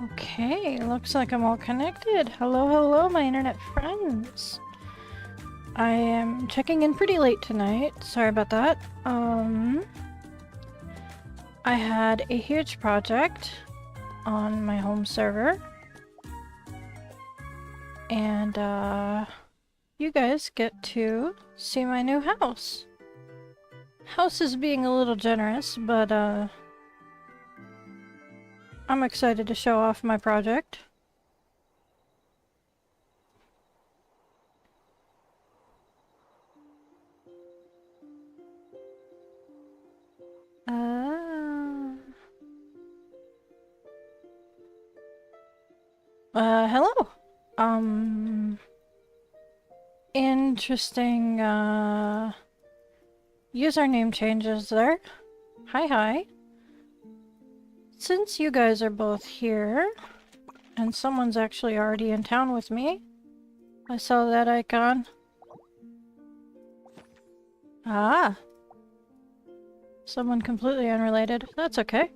Okay, looks like I'm all connected. Hello, hello, my internet friends. I am checking in pretty late tonight. Sorry about that. I had a huge project on my home server. And, you guys get to see my new house. House is being a little generous, but, I'm excited to show off my project. Hello. Interesting, username changes there. Hi. Since you guys are both here, and someone's actually already in town with me, I saw that icon. Ah. Someone completely unrelated. That's okay.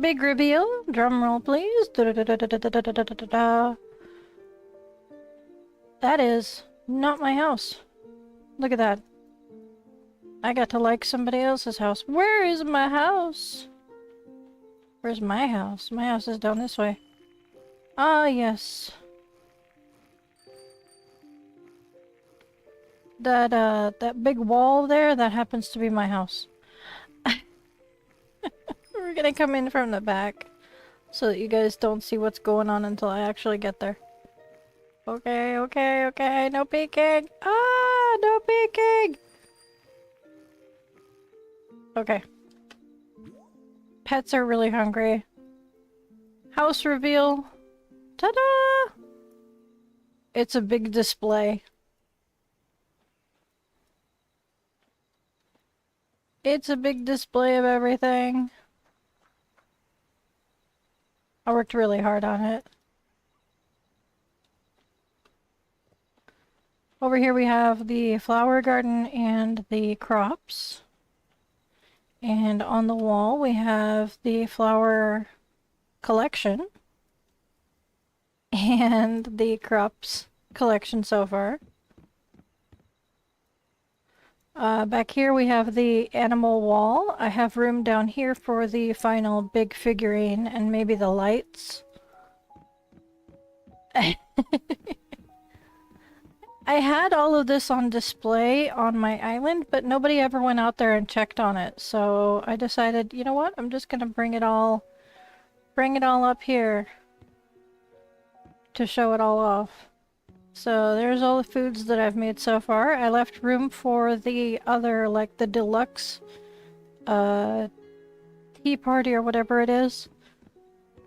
Big reveal. Drum roll, please. That is not my house. Look at that. I got to like somebody else's house. Where is my house? Where's my house? My house is down this way. Ah, yes. That big wall there, that happens to be my house. We're gonna come in from the back so that you guys don't see what's going on until I actually get there. Okay, no peeking! Ah, no peeking! Okay. Pets are really hungry. House reveal. Ta-da! It's a big display. It's a big display of everything. I worked really hard on it. Over here we have the flower garden and the crops. And on the wall we have the flower collection and the crops collection so far. Back here we have the animal wall. I have room down here for the final big figurine and maybe the lights. I had all of this on display on my island, but nobody ever went out there and checked on it. So I decided, you know what? I'm just gonna bring it all up here to show it all off. So there's all the foods that I've made so far. I left room for the other, like the deluxe tea party or whatever it is.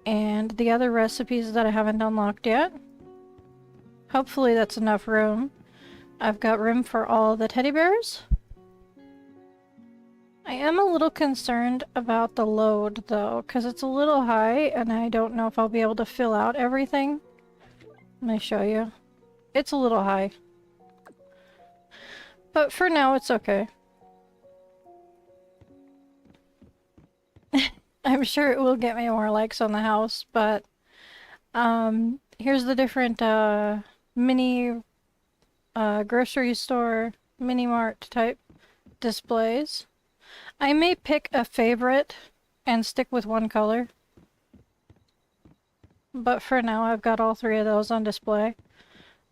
And the other recipes that I haven't unlocked yet. Hopefully that's enough room. I've got room for all the teddy bears. I am a little concerned about the load though, because it's a little high and I don't know if I'll be able to fill out everything. Let me show you. It's a little high. But for now, it's okay. I'm sure it will get me more likes on the house, but here's the different mini grocery store, mini mart type displays. I may pick a favorite and stick with one color. But for now, I've got all three of those on display.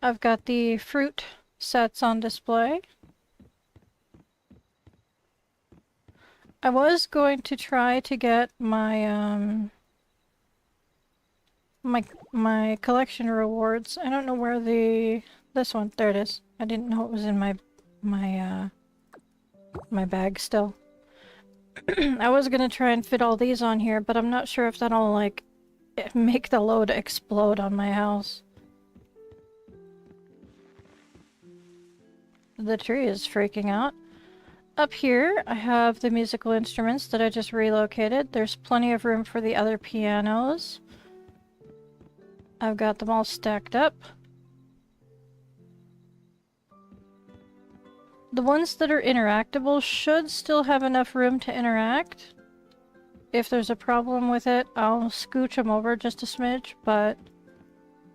I've got the fruit sets on display. I was going to try to get my my collection rewards. I don't know where this one. There it is. I didn't know it was in my bag still. I was gonna try and fit all these on here, but I'm not sure if that'll like make the load explode on my house. The tree is freaking out. Up here, I have the musical instruments that I just relocated. There's plenty of room for the other pianos. I've got them all stacked up. The ones that are interactable should still have enough room to interact. if there's a problem with it, I'll scooch them over just a smidge, but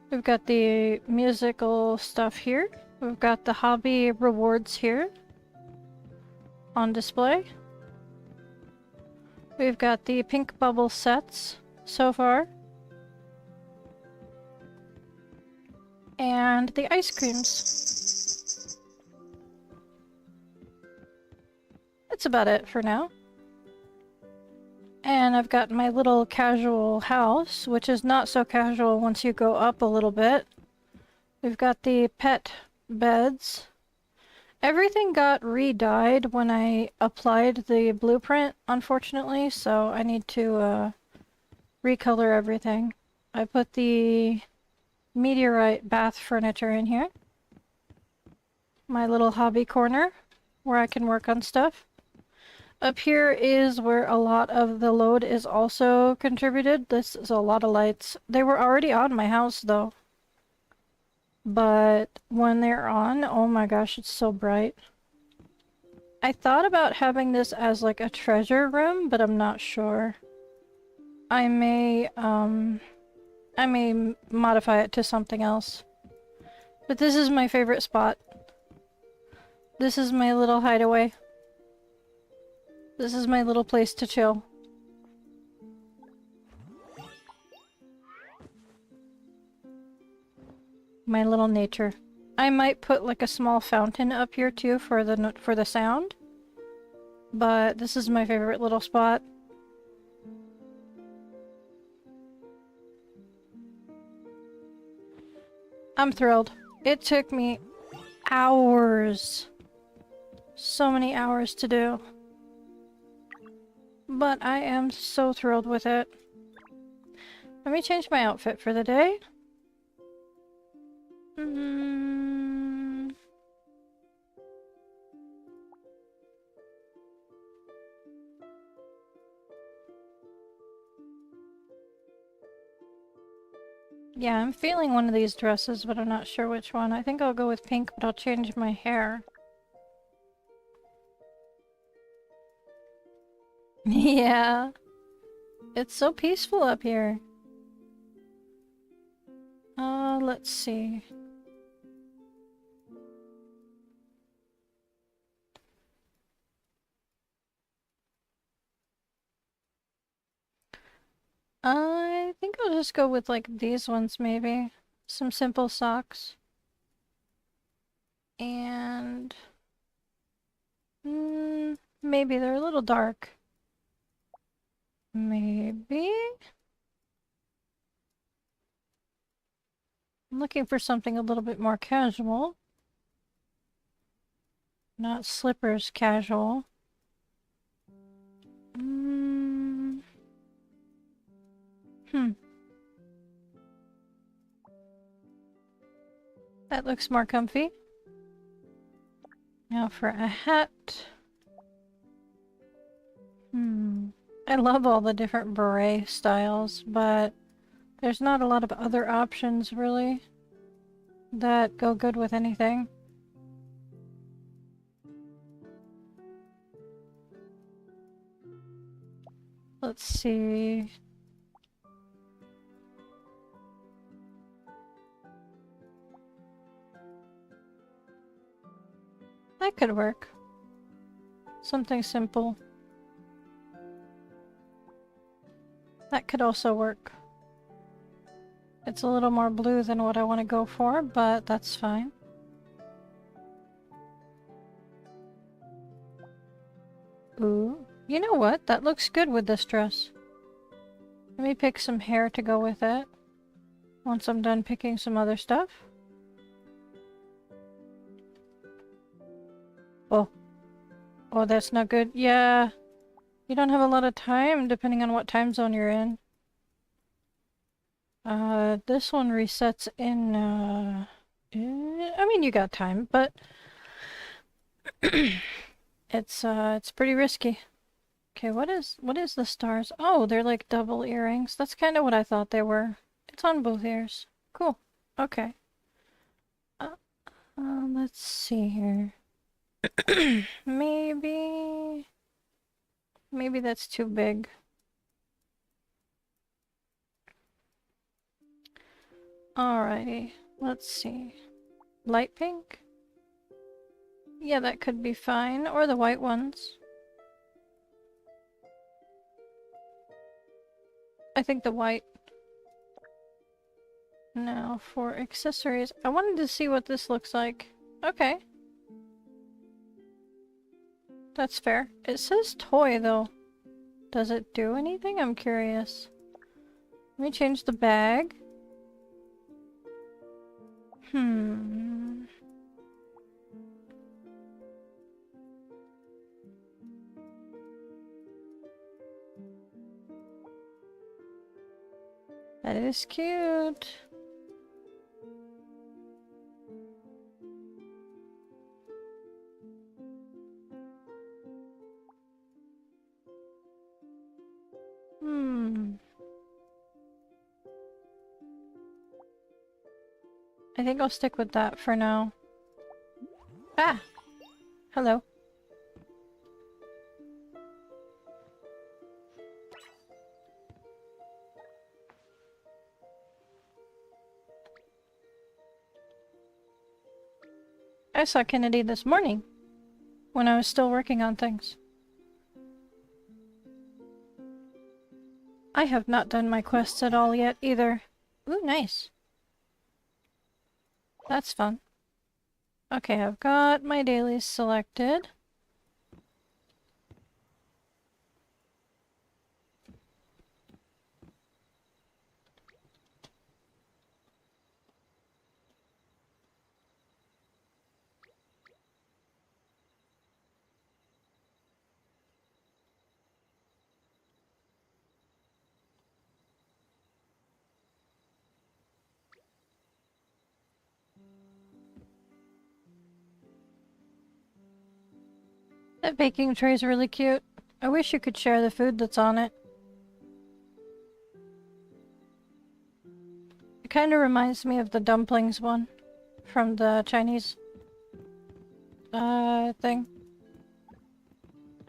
we've got the musical stuff here. We've got the hobby rewards here on display. We've got the pink bubble sets so far. And the ice creams. That's about it for now. And I've got my little casual house, which is not so casual once you go up a little bit. We've got the pet beds. Everything got re-dyed when I applied the blueprint, unfortunately, so I need to recolor everything. I put the meteorite bath furniture in here. My little hobby corner where I can work on stuff. Up here is where a lot of the load is also contributed. This is a lot of lights. They were already on my house though. But when they're on, oh my gosh, it's so bright. I thought about having this as like a treasure room, but I'm not sure. I may modify it to something else. But this is my favorite spot. This is my little hideaway. This is my little place to chill. My little nature. I might put like a small fountain up here too for the sound. But this is my favorite little spot. I'm thrilled. It took me hours. So many hours to do. But I am so thrilled with it. Let me change my outfit for the day. Yeah, I'm feeling one of these dresses, but I'm not sure which one. I think I'll go with pink, but I'll change my hair. Yeah. It's so peaceful up here. Let's see. I think I'll just go with like these ones maybe. Some simple socks. And maybe they're a little dark. Maybe? I'm looking for something a little bit more casual. Not slippers casual. That looks more comfy. Now for a hat. I love all the different beret styles, but there's not a lot of other options really that go good with anything. Let's see. That could work. Something simple. That could also work. It's a little more blue than what I want to go for, but that's fine. Ooh, you know what? That looks good with this dress. Let me pick some hair to go with it. Once I'm done picking some other stuff. Oh. Oh, that's not good. Yeah. You don't have a lot of time, depending on what time zone you're in. This one resets in, I mean, you got time, but it's pretty risky. Okay, what is the stars? Oh, they're like double earrings. That's kind of what I thought they were. It's on both ears. Cool. Okay. Let's see here. Maybe that's too big. Alrighty, let's see. Light pink? Yeah, that could be fine. Or the white ones. I think the white. Now, for accessories, I wanted to see what this looks like. Okay. That's fair. It says toy, though. Does it do anything? I'm curious. Let me change the bag. That is cute. I think I'll stick with that for now. Ah! Hello. I saw Kennedy this morning, when I was still working on things. I have not done my quests at all yet, either. Ooh, nice. That's fun. Okay, I've got my dailies selected. That baking tray is really cute. I wish you could share the food that's on it. It kind of reminds me of the dumplings one from the Chinese thing.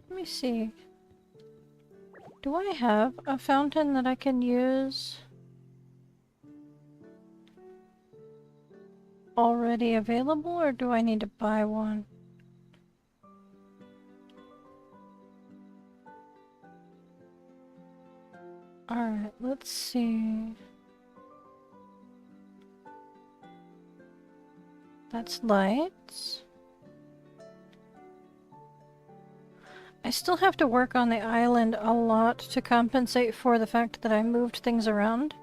Let me see. Do I have a fountain that I can use already available, or do I need to buy one? Alright, let's see. That's lights. I still have to work on the island a lot to compensate for the fact that I moved things around.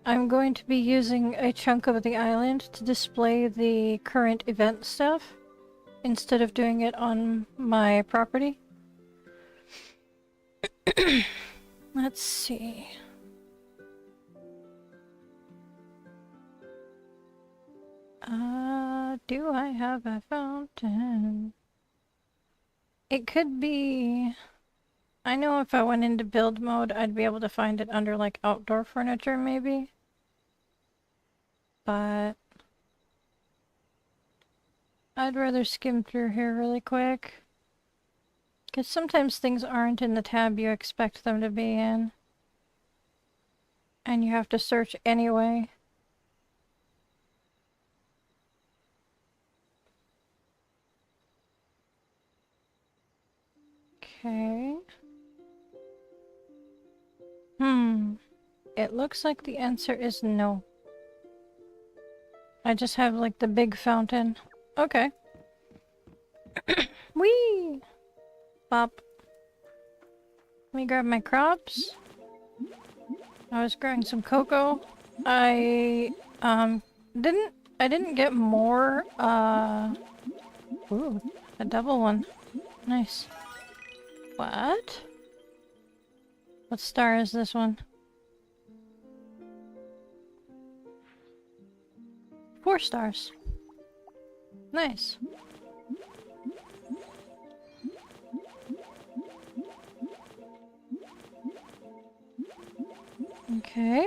I'm going to be using a chunk of the island to display the current event stuff instead of doing it on my property. Let's see. Do I have a fountain? It could be... I know if I went into build mode, I'd be able to find it under, like, outdoor furniture, maybe. But... I'd rather skim through here really quick. Because sometimes things aren't in the tab you expect them to be in. And you have to search anyway. Okay. It looks like the answer is no. I just have, like, the big fountain. Okay. Whee! Bop. Let me grab my crops. I was growing some cocoa. I didn't get more, ooh, a double one. Nice. What? What star is this one? 4 stars. Nice. Okay.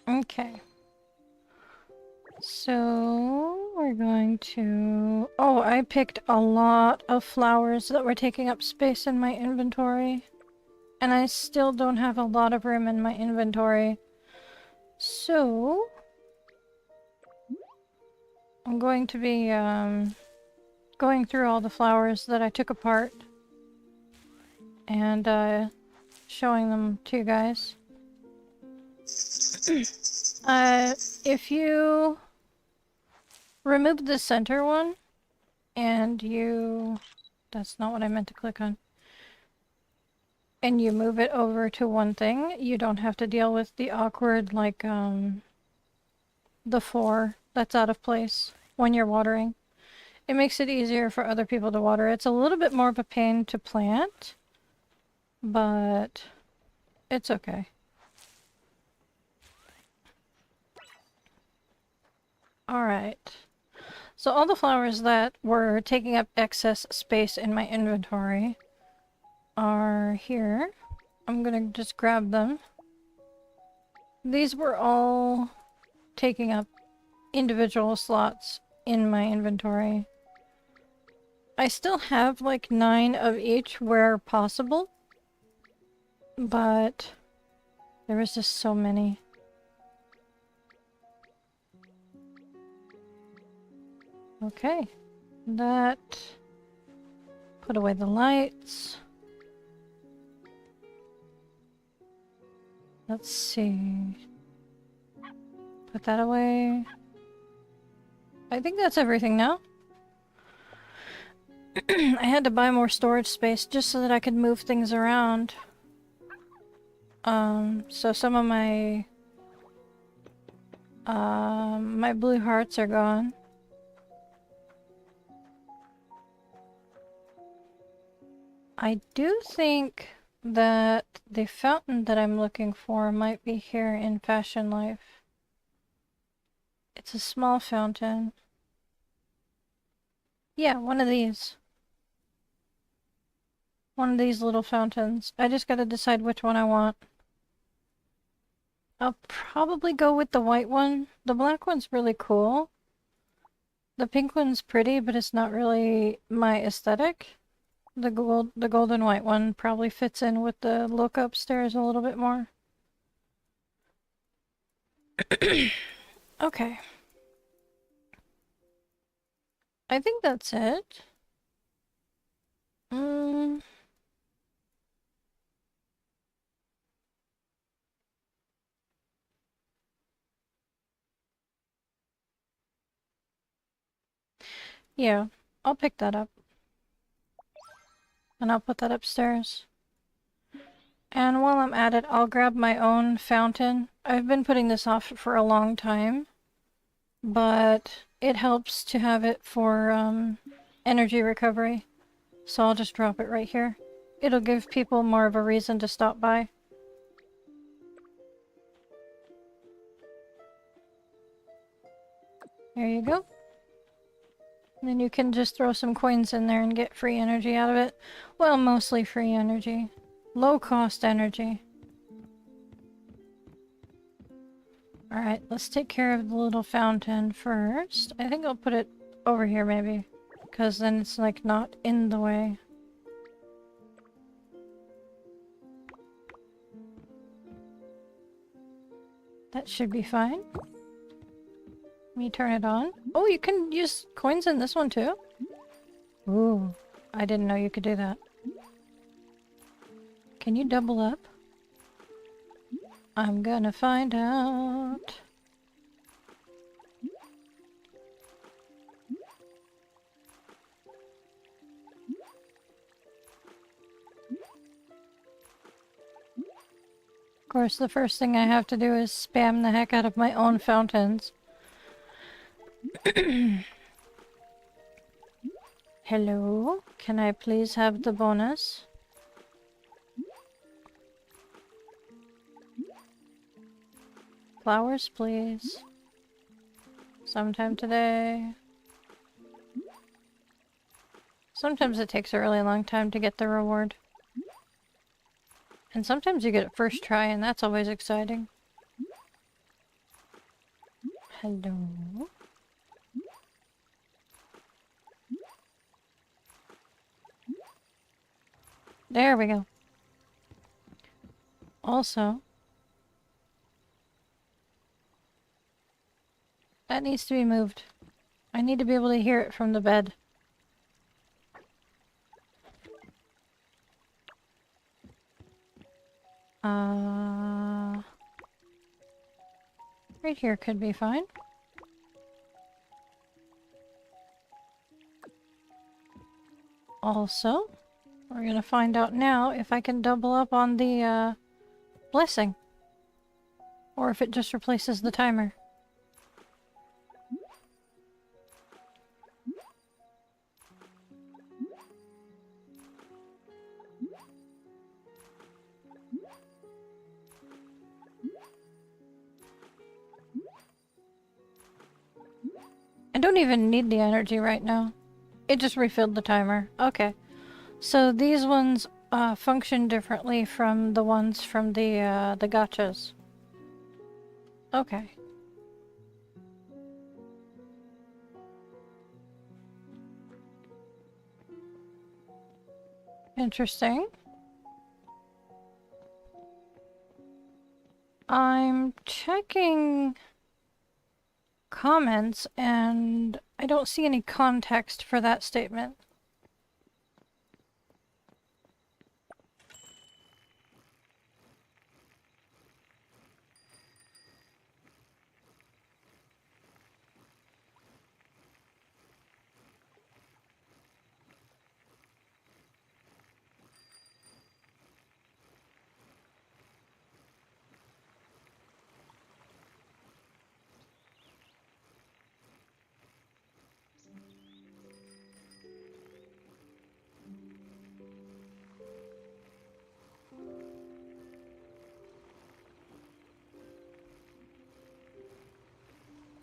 Okay. So, we're going to... Oh, I picked a lot of flowers that were taking up space in my inventory. And I still don't have a lot of room in my inventory. So... I'm going to be, going through all the flowers that I took apart. And, showing them to you guys. If you remove the center one, and you... That's not what I meant to click on. And you move it over to one thing, you don't have to deal with the awkward, like, the 4 that's out of place when you're watering. It makes it easier for other people to water. It's a little bit more of a pain to plant, but it's okay. Alright. So all the flowers that were taking up excess space in my inventory are here. I'm gonna just grab them. These were all taking up individual slots in my inventory. I still have like 9 of each where possible, but there was just so many. Okay, that... Put away the lights. Let's see. Put that away. I think that's everything now. I had to buy more storage space just so that I could move things around. So some of my... my blue hearts are gone. I do think that the fountain that I'm looking for might be here in Fashion Life. It's a small fountain. Yeah, one of these. One of these little fountains. I just gotta decide which one I want. I'll probably go with the white one. The black one's really cool. The pink one's pretty, but it's not really my aesthetic. The golden white one probably fits in with the look upstairs a little bit more. Okay. I think that's it. Yeah, I'll pick that up. And I'll put that upstairs. And while I'm at it, I'll grab my own fountain. I've been putting this off for a long time, but it helps to have it for energy recovery. So I'll just drop it right here. It'll give people more of a reason to stop by. There you go. And then you can just throw some coins in there and get free energy out of it. Well, mostly free energy. Low-cost energy. Alright, let's take care of the little fountain first. I think I'll put it over here, maybe. Because then it's, like, not in the way. That should be fine. Let me turn it on. Oh, you can use coins in this one, too? Ooh, I didn't know you could do that. Can you double up? I'm gonna find out. Of course, the first thing I have to do is spam the heck out of my own fountains. Hello? Can I please have the bonus? Flowers, please. Sometime today. Sometimes it takes a really long time to get the reward. And sometimes you get it first try, and that's always exciting. Hello? There we go. Also, that needs to be moved. I need to be able to hear it from the bed. Right here could be fine. Also, we're gonna find out now if I can double up on the, blessing. Or if it just replaces the timer. I don't even need the energy right now. It just refilled the timer. Okay. So these ones function differently from the ones from the gachas. Okay. Interesting. I'm checking comments and I don't see any context for that statement.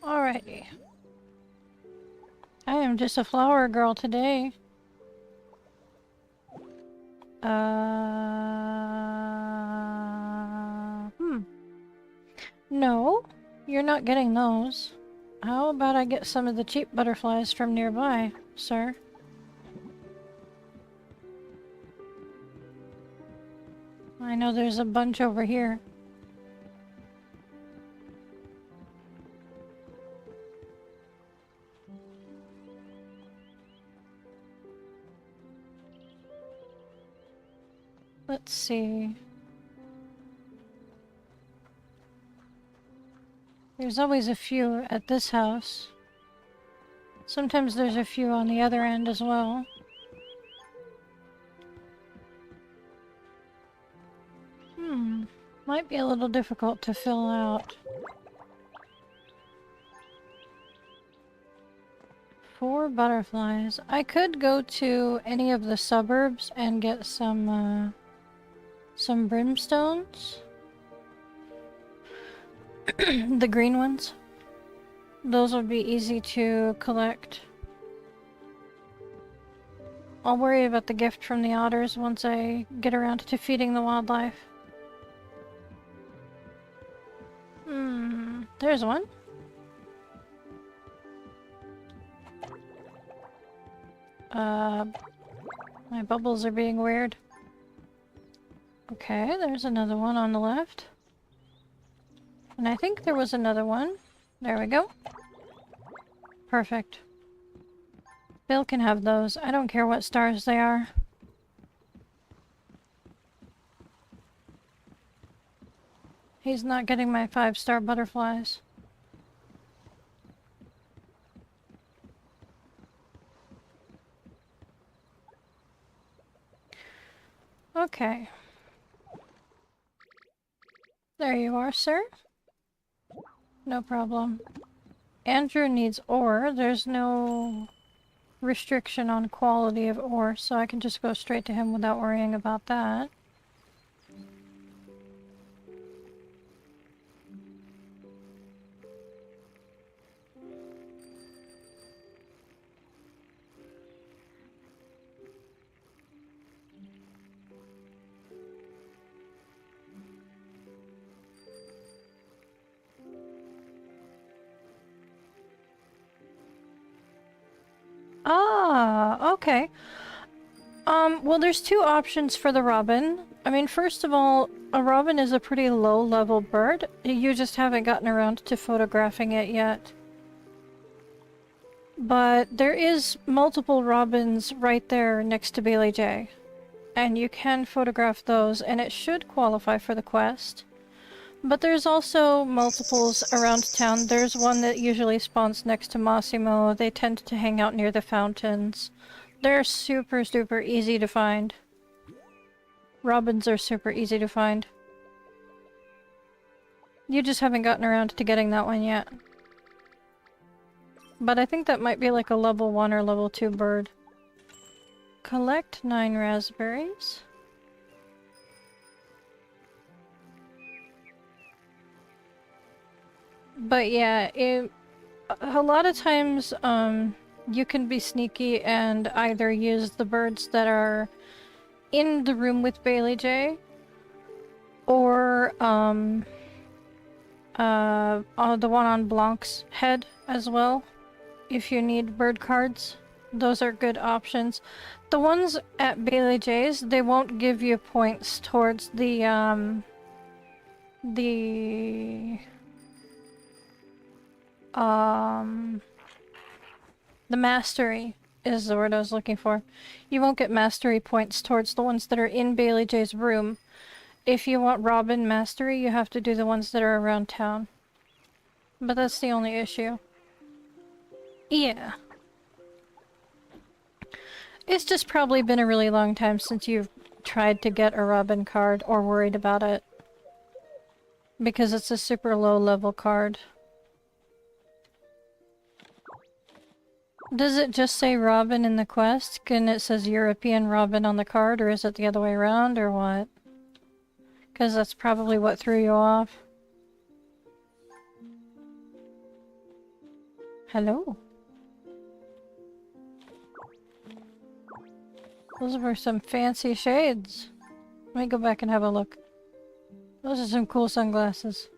Alrighty. I am just a flower girl today. No, you're not getting those. How about I get some of the cheap butterflies from nearby, sir? I know there's a bunch over here. Let's see. There's always a few at this house. Sometimes there's a few on the other end as well. Might be a little difficult to fill out. 4 butterflies. I could go to any of the suburbs and get some brimstones. The green ones. Those would be easy to collect. I'll worry about the gift from the otters once I get around to feeding the wildlife. There's one. My bubbles are being weird. Okay, there's another one on the left. And I think there was another one. There we go. Perfect. Bill can have those. I don't care what stars they are. He's not getting my 5-star butterflies. Okay. There you are, sir. No problem. Andrew needs ore. There's no restriction on quality of ore, so I can just go straight to him without worrying about that. Ah, okay. Well, there's 2 options for the robin. I mean, first of all, a robin is a pretty low-level bird. You just haven't gotten around to photographing it yet. But there is multiple robins right there next to Bailey J. And you can photograph those, and it should qualify for the quest. But there's also multiples around town. There's one that usually spawns next to Massimo. They tend to hang out near the fountains. They're super, super easy to find. Robins are super easy to find. You just haven't gotten around to getting that one yet. But I think that might be like a level 1 or level 2 bird. Collect 9 raspberries. But yeah, a lot of times you can be sneaky and either use the birds that are in the room with Bailey J, or the one on Blanc's head as well, if you need bird cards. Those are good options. The ones at Bailey J's, they won't give you points towards the mastery is the word I was looking for. You won't get mastery points towards the ones that are in Bailey J's room. If you want Robin mastery, you have to do the ones that are around town. But that's the only issue. Yeah. It's just probably been a really long time since you've tried to get a Robin card or worried about it. Because it's a super low level card. Does it just say Robin in the quest? And it says European Robin on the card, or is it the other way around, or what? Because that's probably what threw you off. Hello? Those were some fancy shades. Let me go back and have a look. Those are some cool sunglasses.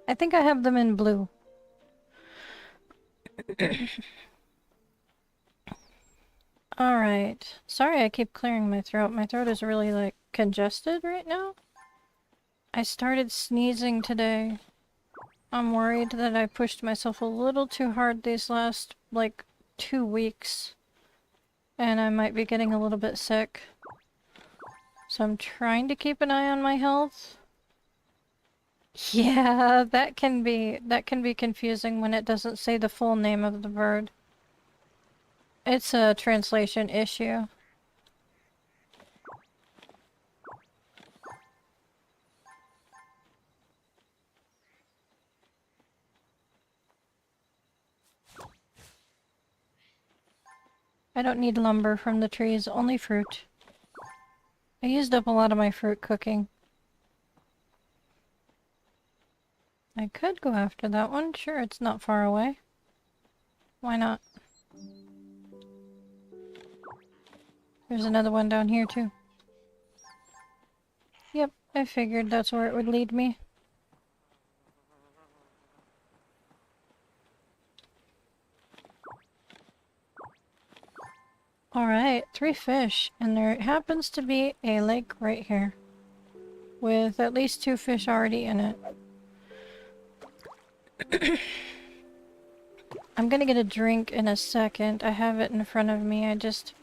I think I have them in blue. Alright. Sorry I keep clearing my throat. My throat is really, like, congested right now. I started sneezing today. I'm worried that I pushed myself a little too hard these last, like, 2 weeks. And I might be getting a little bit sick. So I'm trying to keep an eye on my health. Yeah, that can be confusing when it doesn't say the full name of the bird. It's a translation issue. I don't need lumber from the trees, only fruit. I used up a lot of my fruit cooking. I could go after that one. Sure, it's not far away. Why not? There's another one down here too. Yep, I figured that's where it would lead me. Alright, 3 fish, and there happens to be a lake right here. With at least 2 fish already in it. I'm gonna get a drink in a second. I have it in front of me. I just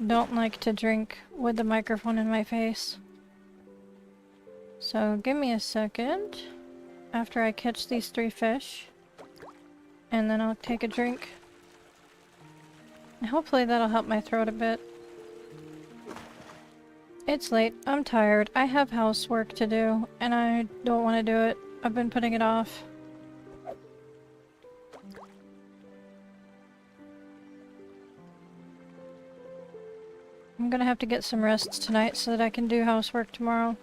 don't like to drink with the microphone in my face. So give me a second after I catch these 3 fish. And then I'll take a drink. Hopefully that'll help my throat a bit. It's late. I'm tired. I have housework to do, and I don't want to do it. I've been putting it off. I'm gonna have to get some rest tonight so that I can do housework tomorrow.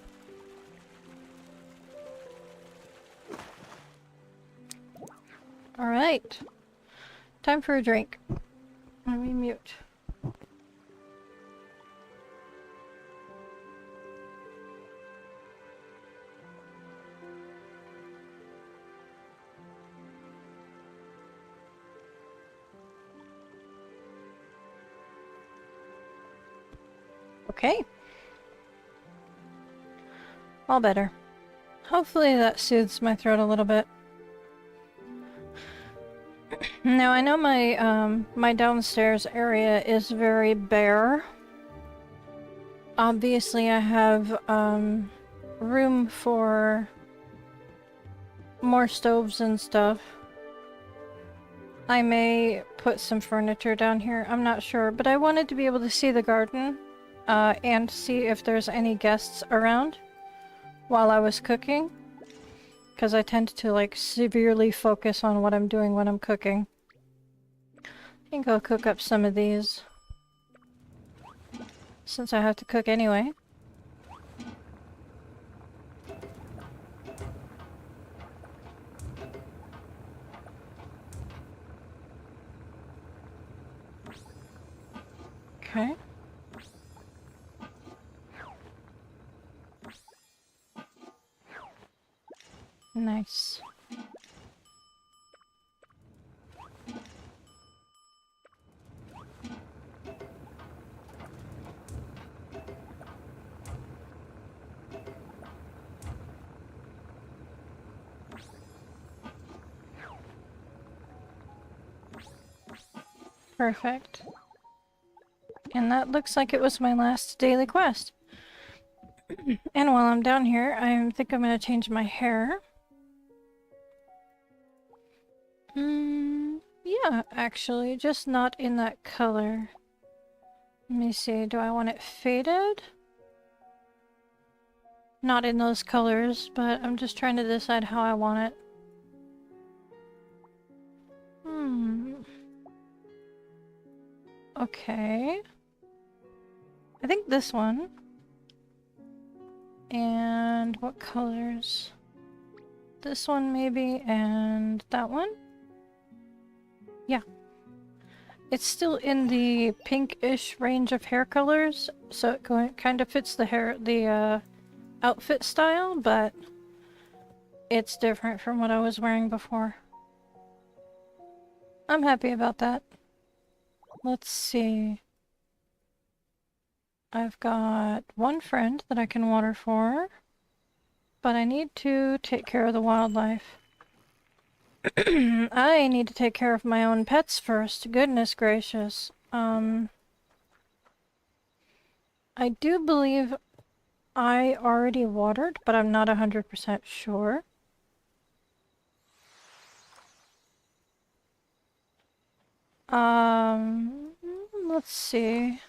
Alright. Time for a drink. Let me mute. Okay. All better. Hopefully that soothes my throat a little bit. Now I know my my downstairs area is very bare. Obviously I have room for more stoves and stuff. I may put some furniture down here, I'm not sure, but I wanted to be able to see the garden and see if there's any guests around while I was cooking, because I tend to like severely focus on what I'm doing when I'm cooking. I think I'll cook up some of these since I have to cook anyway. Okay. Nice. Perfect. And that looks like it was my last daily quest. And while I'm down here, I think I'm gonna change my hair. Yeah, actually, just not in that color. Let me see, do I want it faded? Not in those colors, but I'm just trying to decide how I want it. Okay. I think this one. And what colors? This one maybe, and that one? Yeah. It's still in the pinkish range of hair colors, so it kind of fits the outfit style, but it's different from what I was wearing before. I'm happy about that. Let's see. I've got one friend that I can water for, but I need to take care of the wildlife. I need to take care of my own pets first. Goodness gracious. I do believe I already watered, but I'm not 100% sure. Let's see.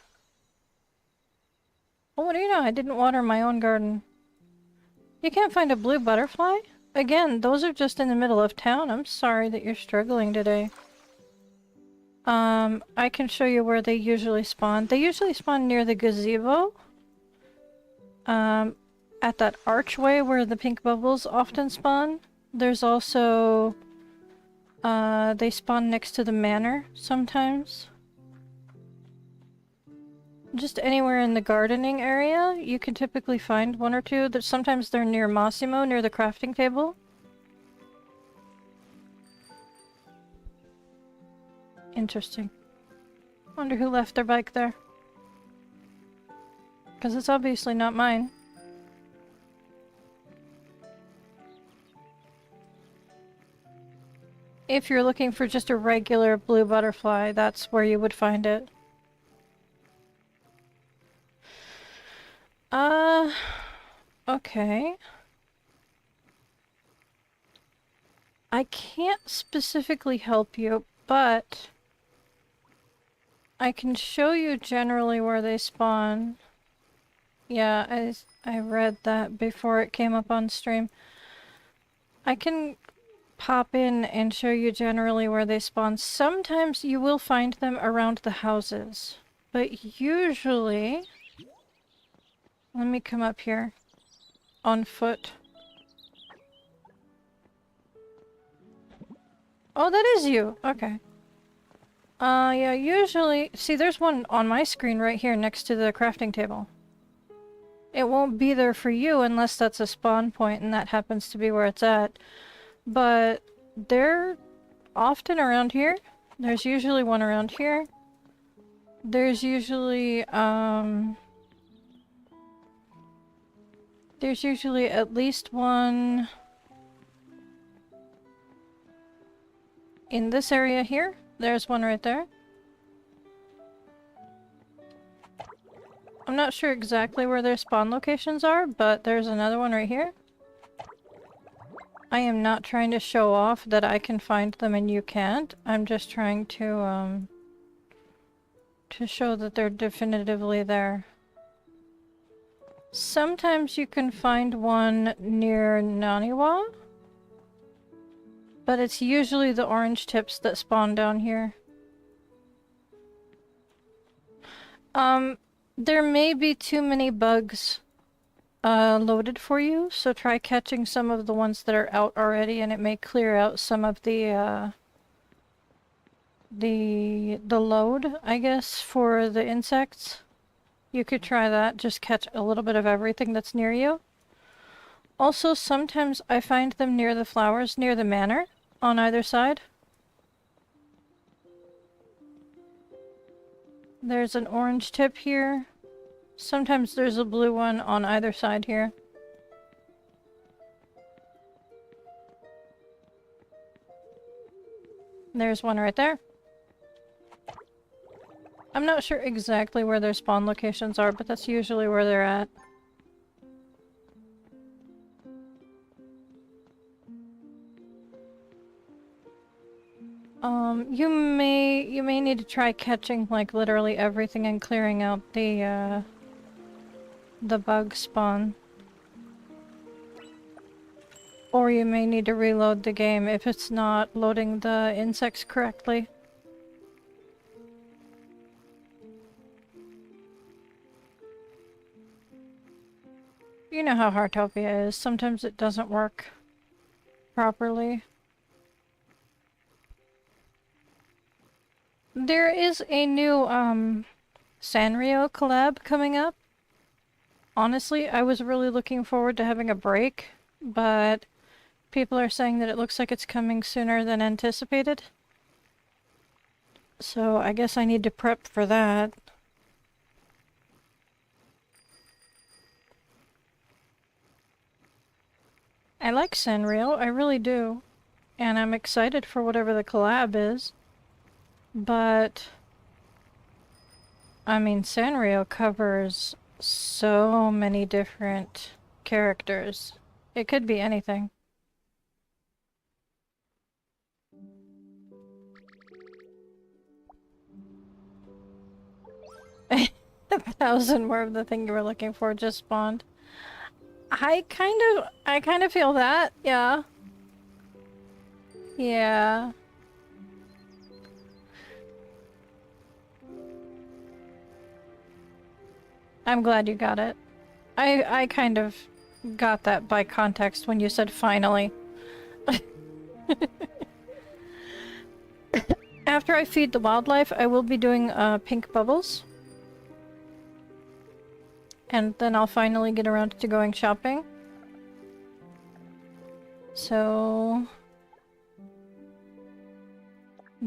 Oh, what do you know? I didn't water my own garden. You can't find a blue butterfly? Again, those are just in the middle of town. I'm sorry that you're struggling today. I can show you where they usually spawn. They usually spawn near the gazebo. At that archway where the pink bubbles often spawn. There's also... they spawn next to the manor sometimes. Just anywhere in the gardening area, you can typically find one or two. Sometimes they're near Massimo, near the crafting table. Interesting. Wonder who left their bike there. Because it's obviously not mine. If you're looking for just a regular blue butterfly, that's where you would find it. Okay. I can't specifically help you, but I can show you generally where they spawn. Yeah, I read that before it came up on stream. I can pop in and show you generally where they spawn. Sometimes you will find them around the houses, but usually... Let me come up here. On foot. Oh, that is you! Okay. Yeah, usually... See, there's one on my screen right here next to the crafting table. It won't be there for you unless that's a spawn point and that happens to be where it's at. But they're often around here. There's usually one around here. There's usually, There's usually at least one in this area here. There's one right there. I'm not sure exactly where their spawn locations are, but there's another one right here. I am not trying to show off that I can find them and you can't. I'm just trying to show that they're definitively there. Sometimes you can find one near Naniwa, but it's usually the orange tips that spawn down here. There may be too many bugs loaded for you, so try catching some of the ones that are out already, and it may clear out some of the load, I guess, for the insects. You could try that, just catch a little bit of everything that's near you. Also, sometimes I find them near the flowers, near the manor, on either side. There's an orange tip here. Sometimes there's a blue one on either side here. There's one right there. I'm not sure exactly where their spawn locations are, but that's usually where they're at. You may need to try catching like literally everything and clearing out the bug spawn. Or you may need to reload the game if it's not loading the insects correctly. You know how Heartopia is. Sometimes it doesn't work properly. There is a new, Sanrio collab coming up. Honestly, I was really looking forward to having a break, but people are saying that it looks like it's coming sooner than anticipated. So I guess I need to prep for that. I like Sanrio, I really do. And I'm excited for whatever the collab is. But I mean, Sanrio covers so many different characters. It could be anything. A 1,000 more of the thing you were looking for just spawned. I kind of feel that, yeah. Yeah. I'm glad you got it. I kind of got that by context when you said finally. After I feed the wildlife, I will be doing pink bubbles. And then I'll finally get around to going shopping. So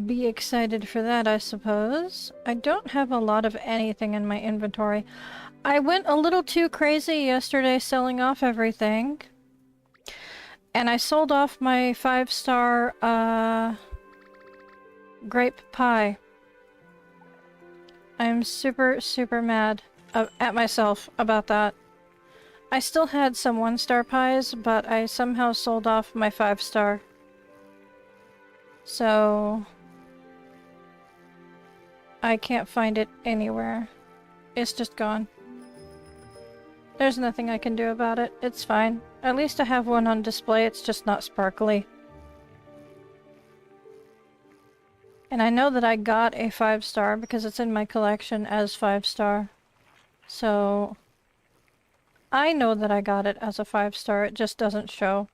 be excited for that, I suppose. I don't have a lot of anything in my inventory. I went a little too crazy yesterday selling off everything. And I sold off my 5-star grape pie. I'm super, super mad at myself about that. I still had some 1-star pies, but I somehow sold off my 5-star. So I can't find it anywhere. It's just gone. There's nothing I can do about it. It's fine. At least I have one on display, it's just not sparkly. And I know that I got a 5-star because it's in my collection as 5-star. So I know that I got it as a 5-star, it just doesn't show.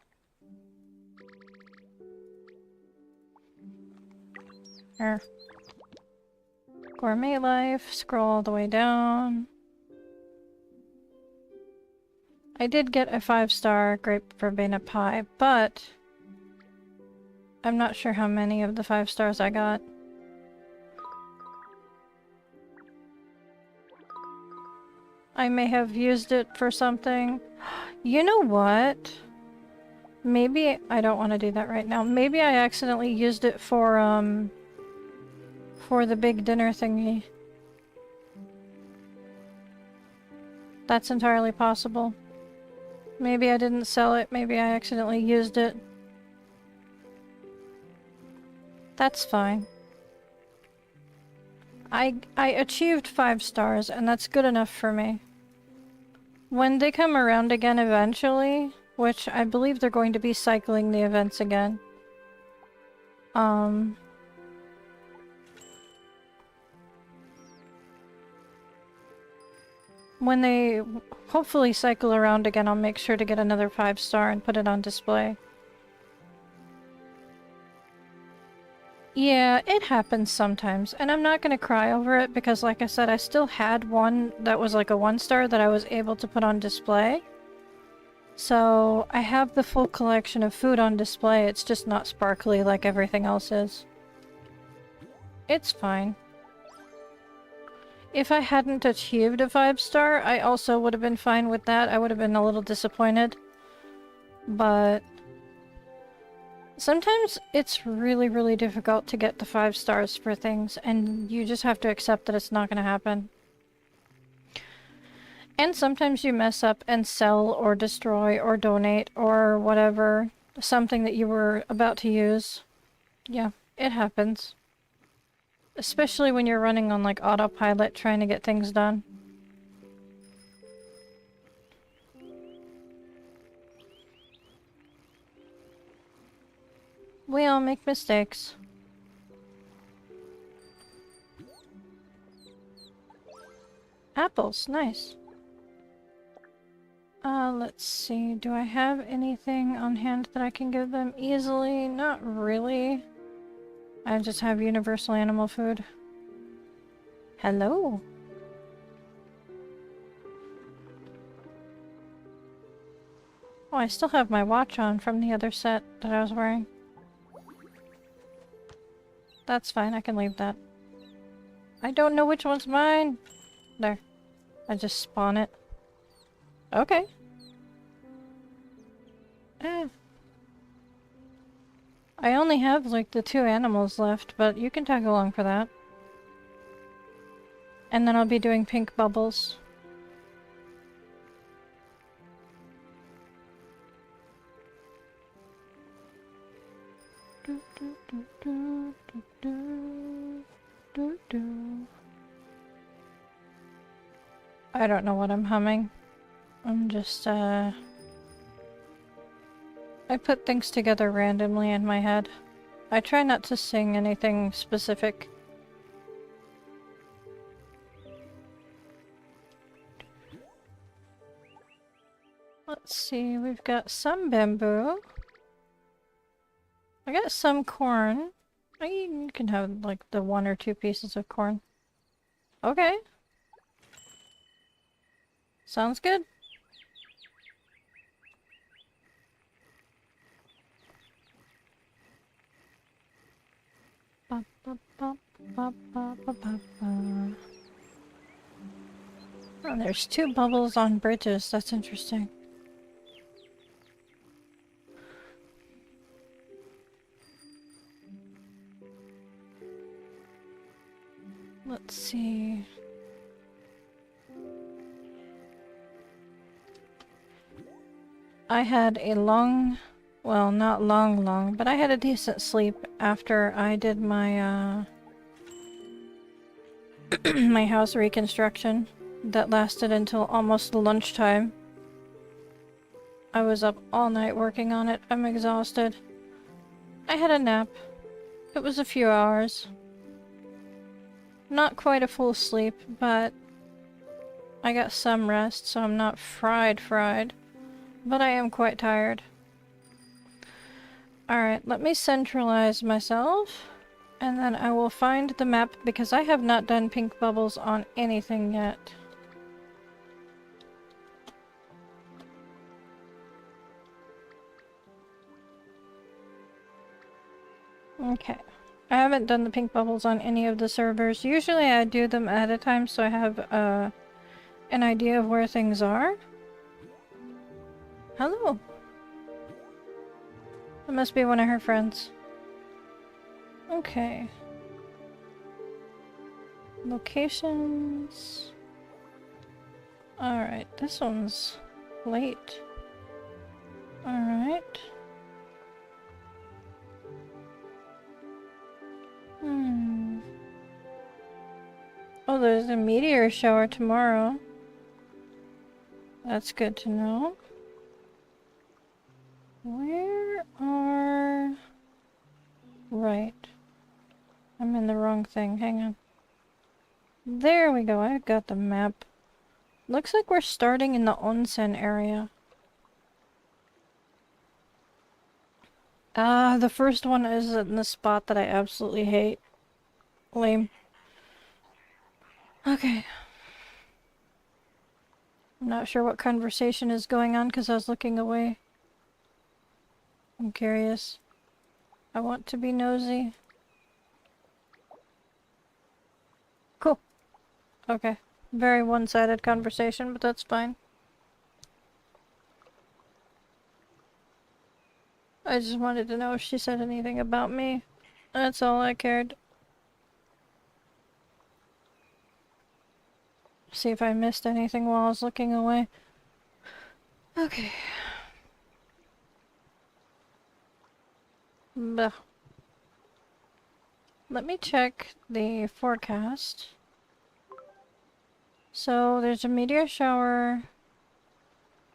Here. Gourmet life, scroll all the way down. I did get a 5-star grape verbena pie, but I'm not sure how many of the 5 stars I got. I may have used it for something. You know what? Maybe I don't want to do that right now. Maybe I accidentally used it for the big dinner thingy. That's entirely possible. Maybe I didn't sell it, maybe I accidentally used it. That's fine. I achieved 5 stars, and that's good enough for me. When they come around again eventually, which I believe they're going to be cycling the events again, when they hopefully cycle around again, I'll make sure to get another 5 star and put it on display. Yeah, it happens sometimes, and I'm not gonna cry over it because, like I said, I still had one that was like a 1 star that I was able to put on display. So, I have the full collection of food on display, it's just not sparkly like everything else is. It's fine. If I hadn't achieved a 5 star, I also would have been fine with that. I would have been a little disappointed. But sometimes it's really, really difficult to get the 5 stars for things, and you just have to accept that it's not going to happen. And sometimes you mess up and sell or destroy or donate or whatever, something that you were about to use. Yeah, it happens. Especially when you're running on like autopilot trying to get things done. We all make mistakes. Apples, nice. Let's see. Do I have anything on hand that I can give them easily? Not really. I just have universal animal food. Hello. Oh, I still have my watch on from the other set that I was wearing. That's fine, I can leave that. I don't know which one's mine. There. I just spawn it. Okay. I only have like the 2 animals left, but you can tag along for that. And then I'll be doing pink bubbles. I don't know what I'm humming. I'm just, I put things together randomly in my head. I try not to sing anything specific. Let's see, we've got some bamboo. I got some corn. You can have like the 1 or 2 pieces of corn. Okay. Sounds good. Oh, there's 2 bubbles on bridges. That's interesting. Let's see. I had a long, well, not long, but I had a decent sleep after I did my, my house reconstruction. That lasted until almost lunchtime. I was up all night working on it. I'm exhausted. I had a nap. It was a few hours. Not quite a full sleep, but I got some rest, so I'm not fried. But I am quite tired. Alright, let me centralize myself, and then I will find the map, because I have not done pink bubbles on anything yet. Okay. I haven't done the pink bubbles on any of the servers. Usually I do them ahead of time so I have an idea of where things are. Hello. It must be one of her friends. Okay. Locations. Alright, this one's late. Alright. Oh, there's a meteor shower tomorrow. That's good to know. Where are... Right. I'm in the wrong thing. Hang on. There we go. I got the map. Looks like we're starting in the onsen area. The first one is in the spot that I absolutely hate. Lame. Okay. I'm not sure what conversation is going on because I was looking away. I'm curious. I want to be nosy. Cool. Okay. Very one-sided conversation, but that's fine. I just wanted to know if she said anything about me. That's all I cared. See if I missed anything while I was looking away. Okay. Blech. Let me check the forecast. So there's a meteor shower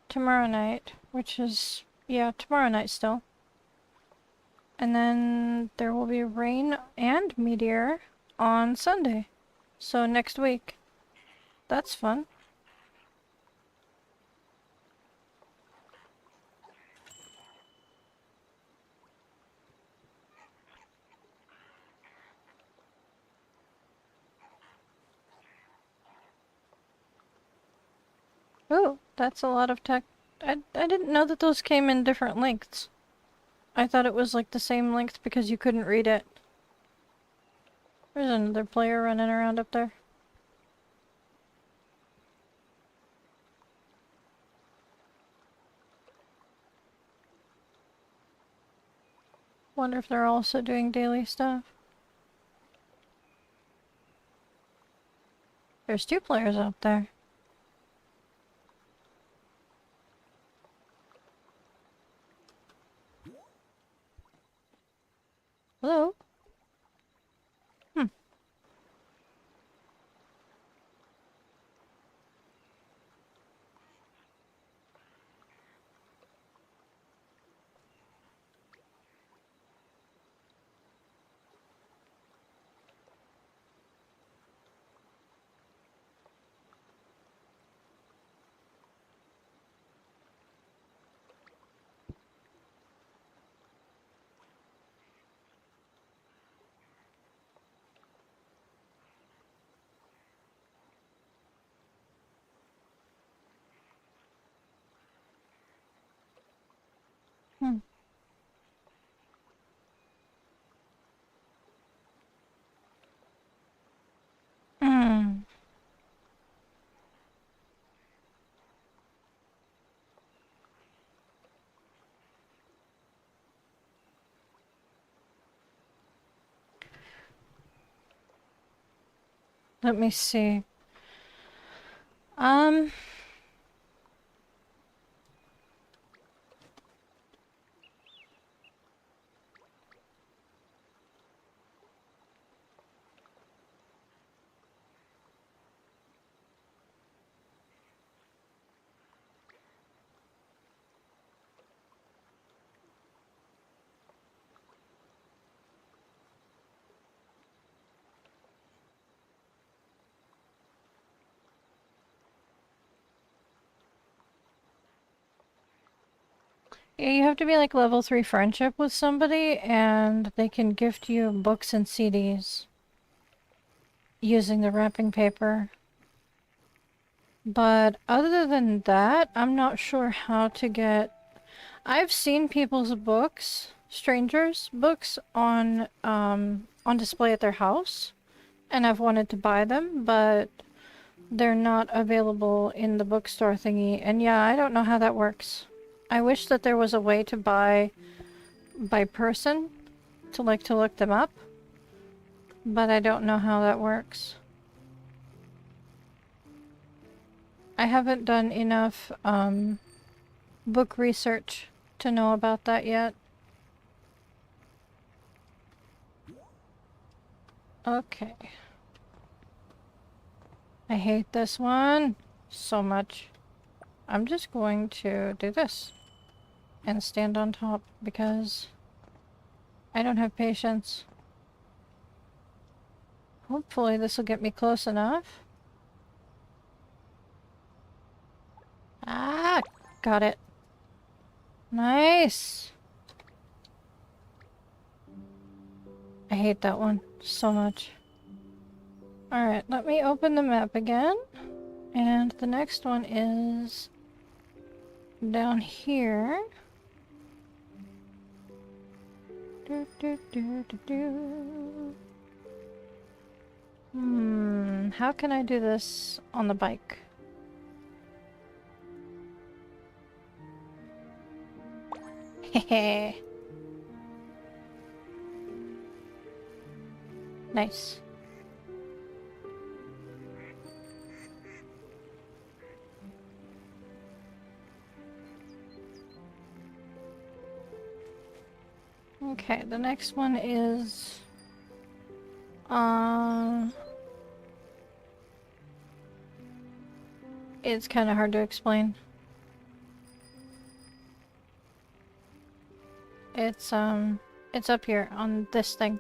tomorrow night, which is, yeah, tomorrow night still. And then there will be rain and meteor on Sunday. So next week. That's fun. Ooh, that's a lot of tech. I didn't know that those came in different lengths. I thought it was like the same length because you couldn't read it. There's another player running around up there. Wonder if they're also doing daily stuff. There's 2 players out there. Hello? Hmm. Hmm. Let me see. Um... Yeah, you have to be like level 3 friendship with somebody and they can gift you books and CDs using the wrapping paper. But other than that, I'm not sure how to get... I've seen people's books, strangers' books on display at their house, and I've wanted to buy them, but they're not available in the bookstore thingy. And yeah, I don't know how that works. I wish that there was a way to buy by person to look them up, but I don't know how that works. I haven't done enough book research to know about that yet. Okay. I hate this one so much. I'm just going to do this and stand on top because I don't have patience. Hopefully this will get me close enough. Ah, got it. Nice. I hate that one so much. Alright, let me open the map again. And the next one is down here. How can I do this on the bike? Hehe. Nice. Okay, the next one is it's kind of hard to explain. It's up here on this thing.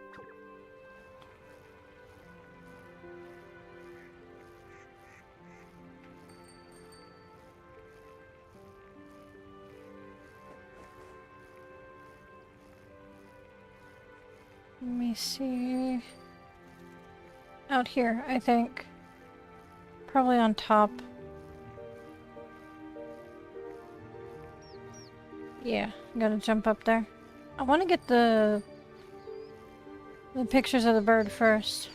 Let me see. Out here, I think. Probably on top. Yeah, gotta jump up there. I want to get the pictures of the bird first.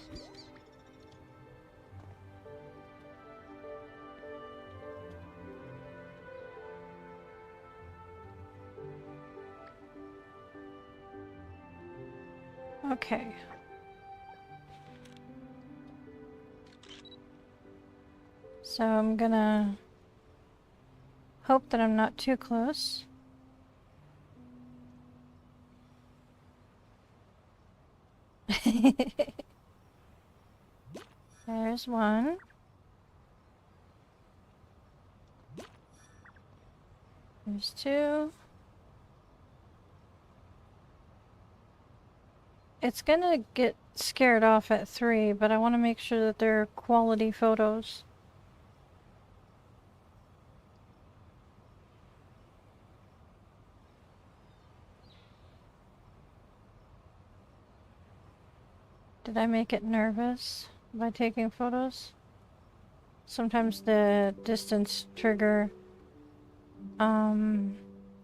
Okay. So I'm gonna hope that I'm not too close. There's one. There's two. It's gonna get scared off at 3, but I want to make sure that they're quality photos. Did I make it nervous by taking photos? Sometimes the distance trigger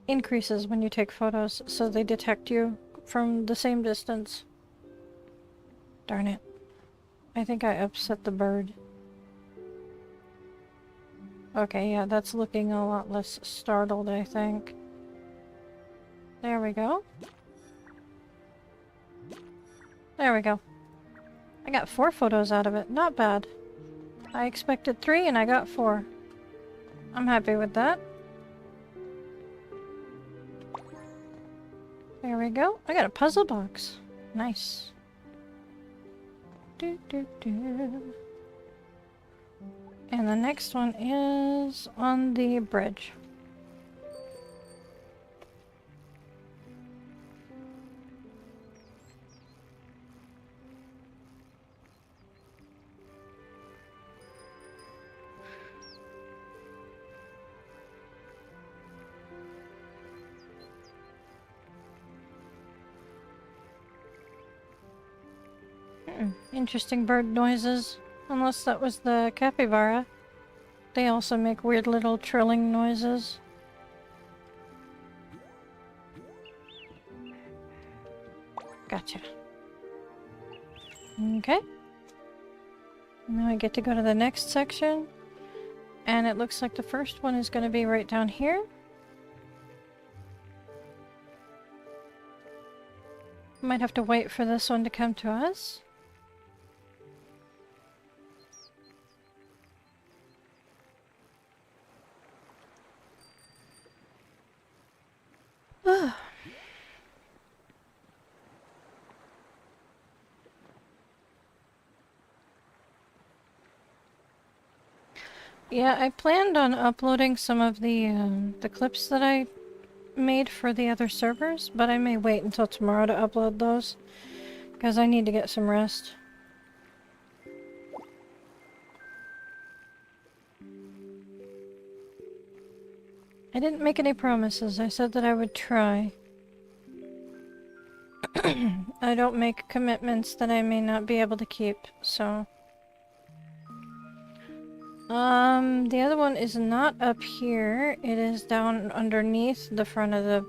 increases when you take photos, so they detect you from the same distance. Darn it. I think I upset the bird. Okay, yeah, that's looking a lot less startled, I think. There we go. There we go. I got 4 photos out of it. Not bad. I expected 3 and I got 4. I'm happy with that. There we go. I got a puzzle box. Nice. And the next one is on the bridge. Interesting bird noises. Unless that was the capybara. They also make weird little trilling noises. Gotcha. Okay. Now I get to go to the next section. And it looks like the first one is going to be right down here. Might have to wait for this one to come to us. Yeah, I planned on uploading some of the clips that I made for the other servers, but I may wait until tomorrow to upload those, because I need to get some rest. I didn't make any promises. I said that I would try. I don't make commitments that I may not be able to keep, so... The other one is not up here. It is down underneath the front of the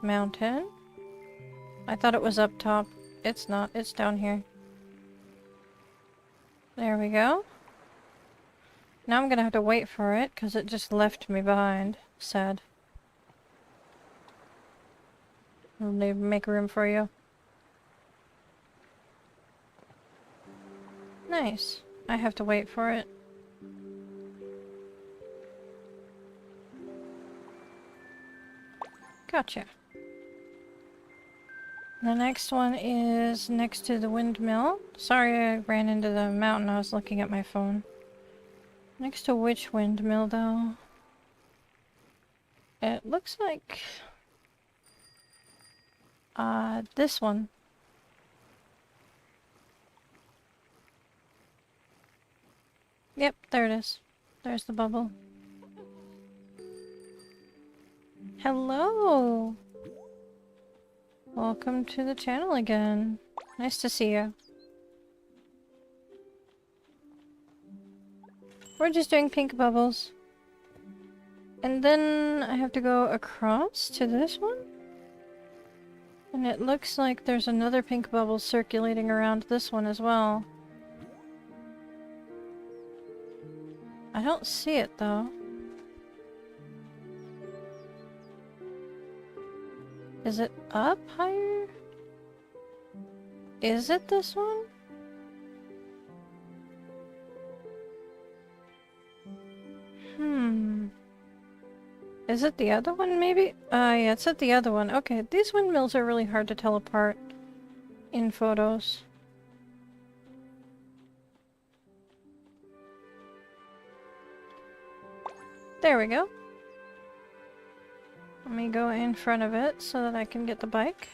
mountain. I thought it was up top. It's not. It's down here. There we go. Now I'm gonna have to wait for it, because it just left me behind. Sad. Will they make room for you? Nice. I have to wait for it. Gotcha. The next one is next to the windmill. Sorry I ran into the mountain. I was looking at my phone. Next to which windmill, though? It looks like... this one. Yep, there it is. There's the bubble. Hello! Welcome to the channel again. Nice to see you. We're just doing pink bubbles. And then I have to go across to this one? And it looks like there's another pink bubble circulating around this one as well. I don't see it though. Is it up higher? Is it this one? Is it the other one, maybe? Yeah, it's at the other one. Okay, these windmills are really hard to tell apart in photos. There we go. Let me go in front of it so that I can get the bike.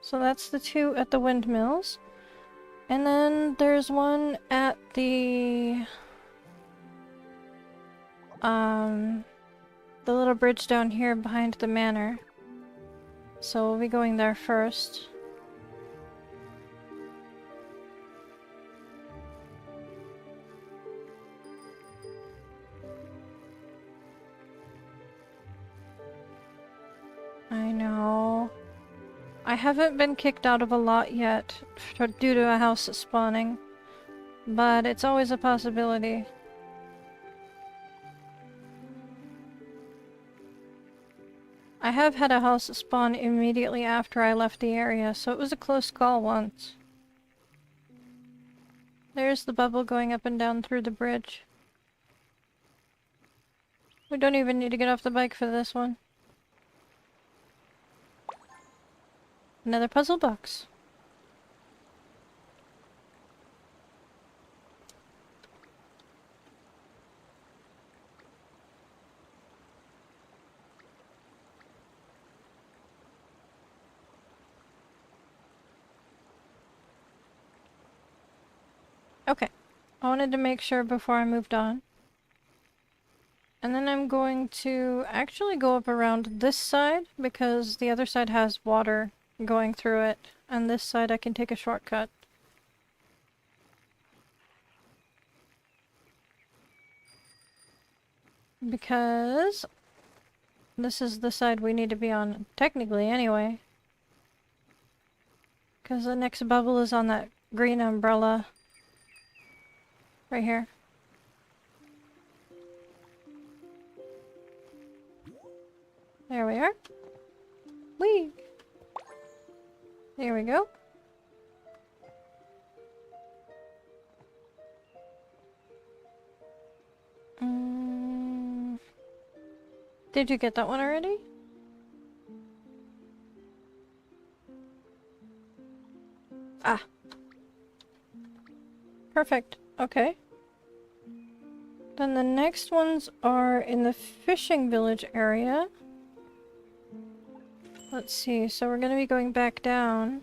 So that's the two at the windmills. And then there's one at the little bridge down here behind the manor. So we'll be going there first. I know. I haven't been kicked out of a lot yet due to a house spawning, but it's always a possibility. I have had a house spawn immediately after I left the area, so it was a close call once. There's the bubble going up and down through the bridge. We don't even need to get off the bike for this one. Another puzzle box. Okay, I wanted to make sure before I moved on. And then I'm going to actually go up around this side because the other side has water going through it, and this side I can take a shortcut. Because this is the side we need to be on, technically anyway. Because the next bubble is on that green umbrella. Right here. There we are. Whee! There we go. Did you get that one already? Ah. Perfect. Okay. Then the next ones are in the fishing village area. Let's see, so we're gonna be going back down.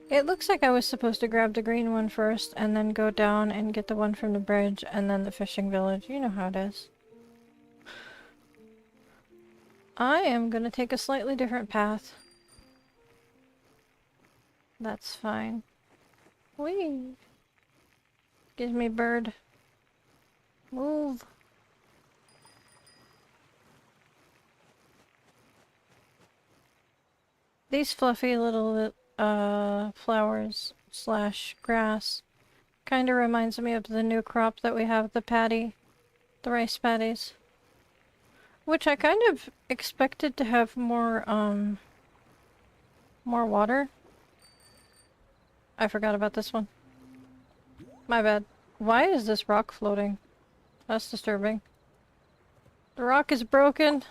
It looks like I was supposed to grab the green one first and then go down and get the one from the bridge and then the fishing village. You know how it is. I am gonna take a slightly different path. That's fine. Whee! Give me bird. Move. These fluffy little flowers slash grass kind of reminds me of the new crop that we have, the rice patties. Which I kind of expected to have more water. I forgot about this one. My bad. Why is this rock floating? That's disturbing. The rock is broken.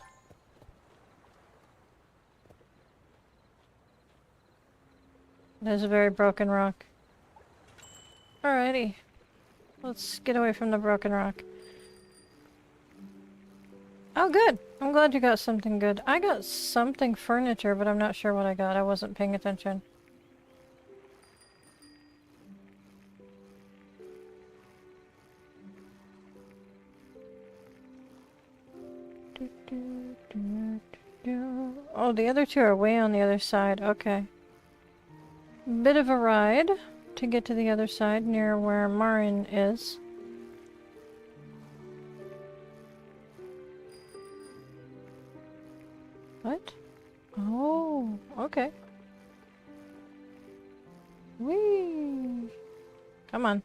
It is a very broken rock. Alrighty. Let's get away from the broken rock. Oh, good! I'm glad you got something good. I got something furniture, but I'm not sure what I got. I wasn't paying attention. Oh, the other two are way on the other side. Okay. Bit of a ride to get to the other side near where Marin is. What? Oh, okay. Whee! Come on.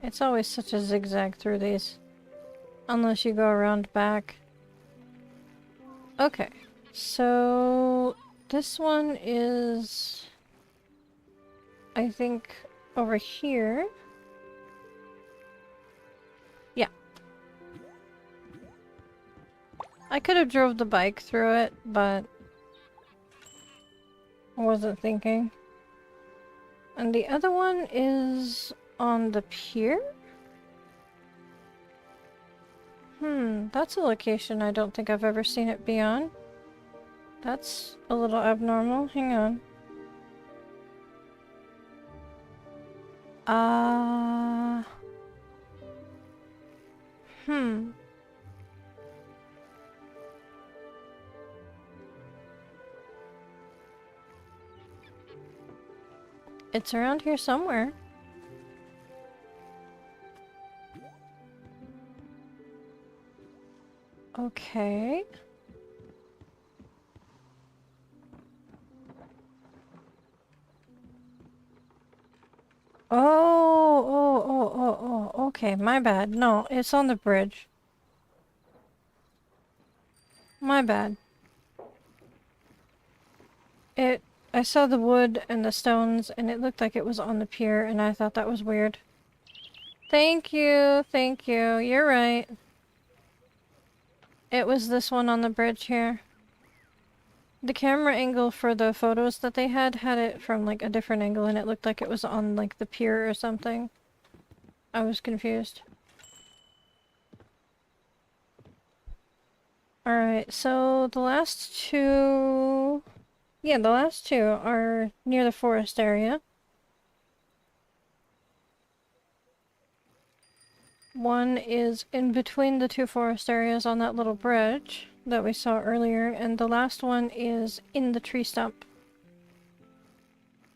It's always such a zigzag through these. Unless you go around back. Okay. So this one is, I think, over here. Yeah. I could have drove the bike through it, but I wasn't thinking. And the other one is on the pier? That's a location I don't think I've ever seen it be on. That's a little abnormal. Hang on. It's around here somewhere. Okay. Oh, okay, my bad. No, it's on the bridge. My bad. I saw the wood and the stones, and it looked like it was on the pier, and I thought that was weird. Thank you, you're right. It was this one on the bridge here. The camera angle for the photos that they had it from like a different angle, and it looked like it was on like the pier or something. I was confused. Alright, so the last two... Yeah, the last two are near the forest area. One is in between the two forest areas on that little bridge that we saw earlier, and the last one is in the tree stump.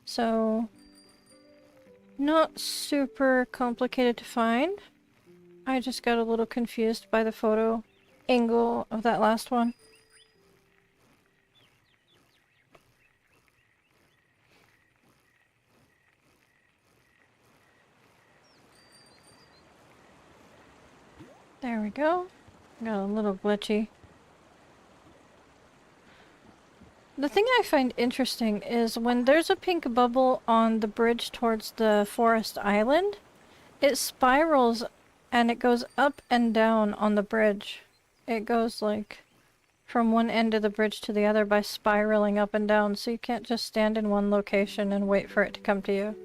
So, not super complicated to find. I just got a little confused by the photo angle of that last one. There we go. Got a little glitchy. The thing I find interesting is when there's a pink bubble on the bridge towards the forest island, it spirals and it goes up and down on the bridge. It goes like from one end of the bridge to the other by spiraling up and down, so you can't just stand in one location and wait for it to come to you.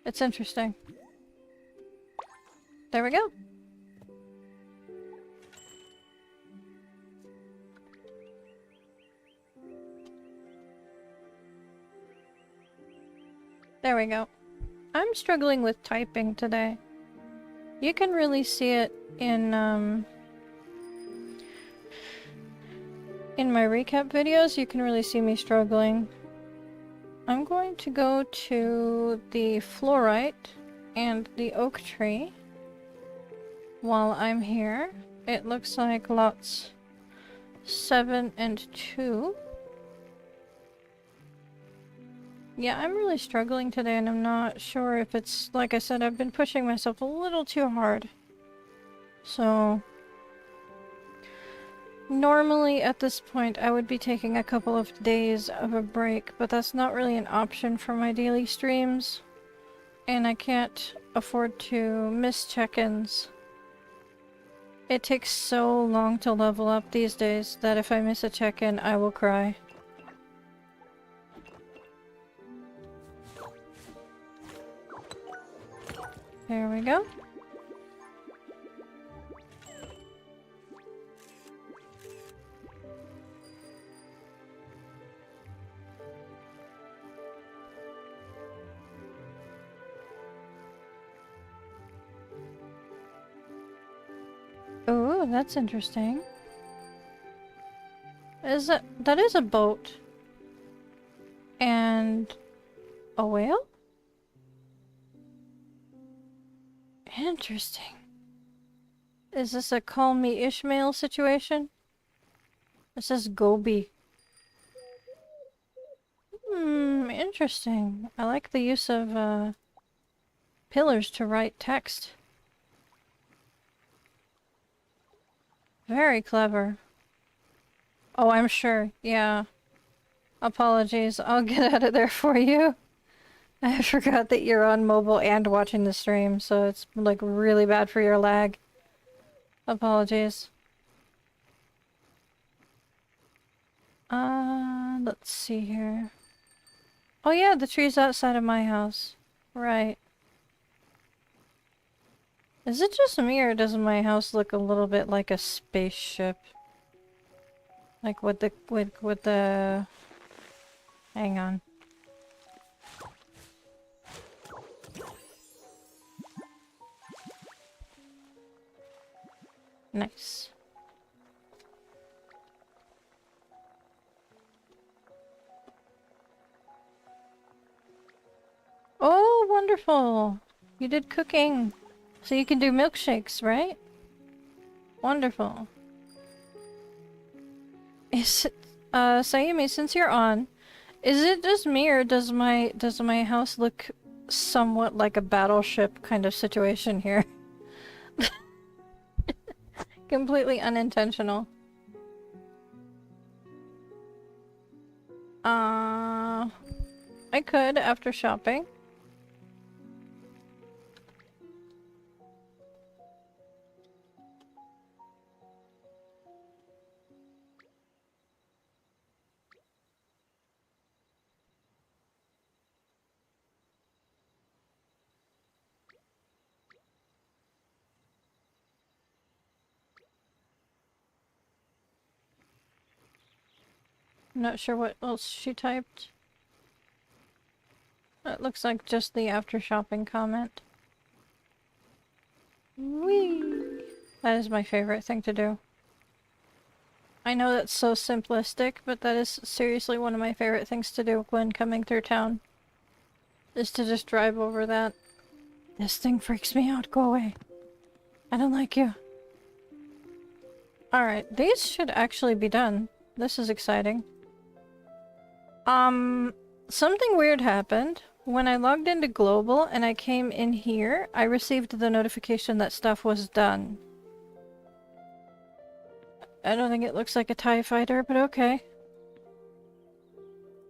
It's interesting. There we go. There we go. I'm struggling with typing today. You can really see it in my recap videos. You can really see me struggling. I'm going to go to the fluorite and the oak tree while I'm here. It looks like lots 7 and 2. Yeah, I'm really struggling today, and I'm not sure if it's... Like I said, I've been pushing myself a little too hard. So... Normally, at this point, I would be taking a couple of days of a break, but that's not really an option for my daily streams. And I can't afford to miss check-ins. It takes so long to level up these days that if I miss a check-in, I will cry. There we go. Oh, that's interesting. That is a boat. And a whale? Interesting. Is this a Call Me Ishmael situation? It says Gobi. Interesting. I like the use of pillars to write text. Very clever. Oh, I'm sure. Yeah. Apologies. I'll get out of there for you. I forgot that you're on mobile and watching the stream, so it's like really bad for your lag. Apologies. Let's see here. Oh yeah, the tree's outside of my house. Right. Is it just me, or does my house look a little bit like a spaceship? Like with the... Hang on. Nice. Oh, wonderful! You did cooking. So you can do milkshakes, right? Wonderful. Is it, Sayumi, since you're on, is it just me, or does my house look somewhat like a battleship kind of situation here? Completely unintentional. I could after shopping. I'm not sure what else she typed. It looks like just the after shopping comment. Whee! That is my favorite thing to do. I know that's so simplistic, but that is seriously one of my favorite things to do when coming through town. Is to just drive over that. This thing freaks me out, go away. I don't like you. Alright, these should actually be done. This is exciting. Something weird happened when I logged into Global and I came in here, I received the notification that stuff was done. I don't think it looks like a TIE fighter, but okay.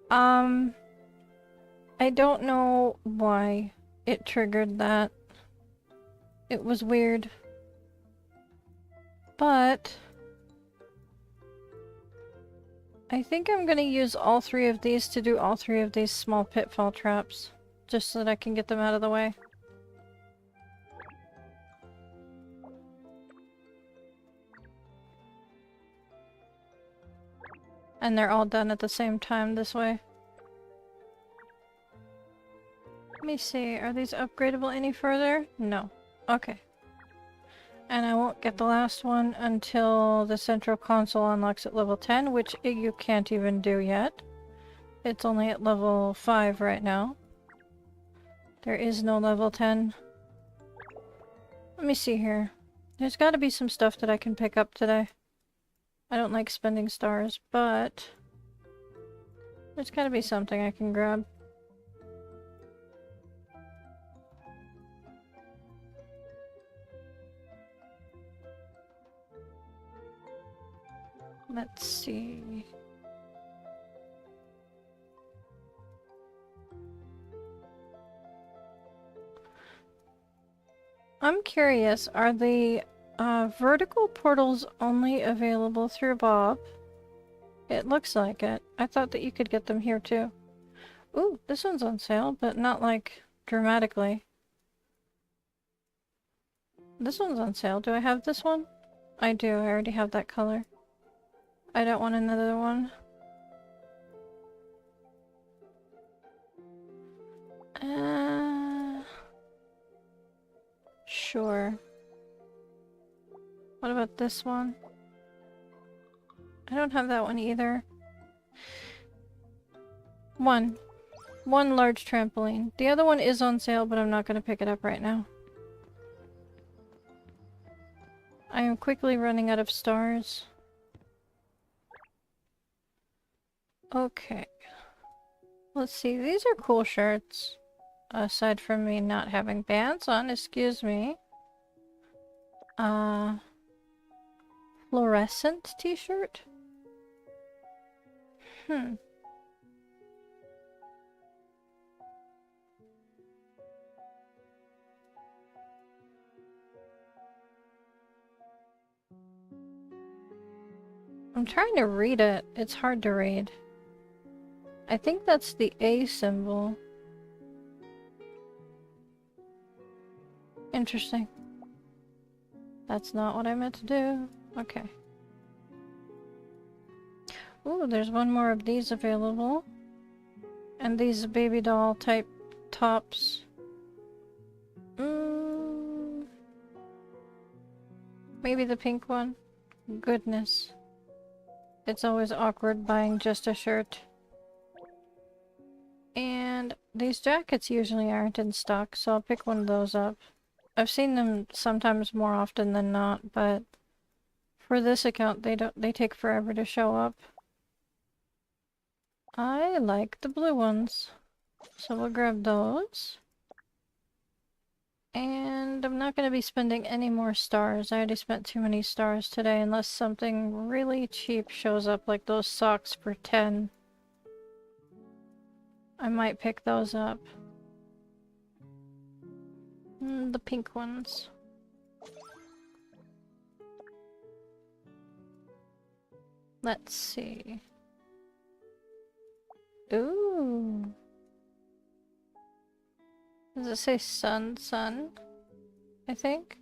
I don't know why it triggered that. It was weird. But I think I'm gonna use all 3 of these to do all 3 of these small pitfall traps, just so that I can get them out of the way. And they're all done at the same time this way. Let me see, are these upgradable any further? No. Okay. And I won't get the last one until the central console unlocks at level 10, which you can't even do yet. It's only at level 5 right now. There is no level 10. Let me see here. There's gotta be some stuff that I can pick up today. I don't like spending stars, but there's gotta be something I can grab. Let's see. I'm curious, are the vertical portals only available through Bob? It looks like it. I thought that you could get them here too. Ooh, this one's on sale, but not like dramatically. This one's on sale. Do I have this one? I do. I already have that color. I don't want another one. Sure. What about this one? I don't have that one either. One large trampoline. The other one is on sale, but I'm not going to pick it up right now. I am quickly running out of stars. Okay. Let's see, these are cool shirts. Aside from me not having bands on, excuse me. Fluorescent t-shirt? I'm trying to read it. It's hard to read. I think that's the A symbol. Interesting. That's not what I meant to do. Okay. Ooh, there's one more of these available. And these baby doll type tops. Maybe the pink one? Goodness. It's always awkward buying just a shirt. And these jackets usually aren't in stock, so I'll pick one of those up. I've seen them sometimes more often than not, but for this account they take forever to show up. I like the blue ones, so we'll grab those. And I'm not going to be spending any more stars. I already spent too many stars today, unless something really cheap shows up, like those socks for 10. I might pick those up. The pink ones. Let's see. Ooh. Does it say sun? I think?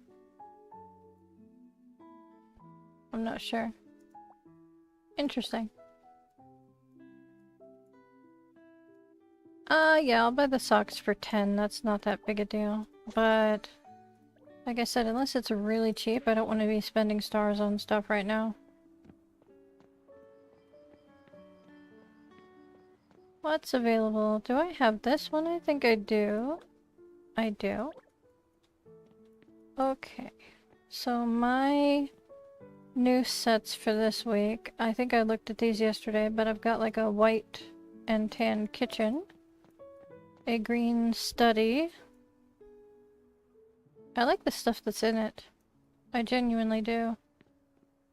I'm not sure. Interesting. Yeah, I'll buy the socks for 10. That's not that big a deal. But, like I said, unless it's really cheap, I don't want to be spending stars on stuff right now. What's available? Do I have this one? I think I do. I do. Okay. So my new sets for this week, I think I looked at these yesterday, but I've got like a white and tan kitchen. a green study. I like the stuff that's in it. I genuinely do.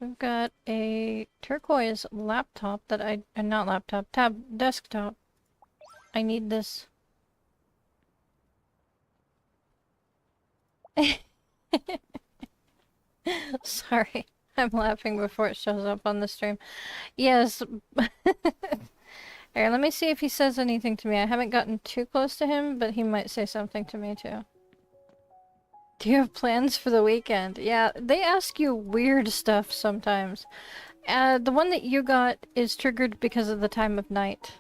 We've got a turquoise laptop that not laptop, desktop. I need this. Sorry, I'm laughing before it shows up on the stream. Yes. Here, let me see if he says anything to me. I haven't gotten too close to him, but he might say something to me too. Do you have plans for the weekend? Yeah, they ask you weird stuff sometimes. The one that you got is triggered because of the time of night.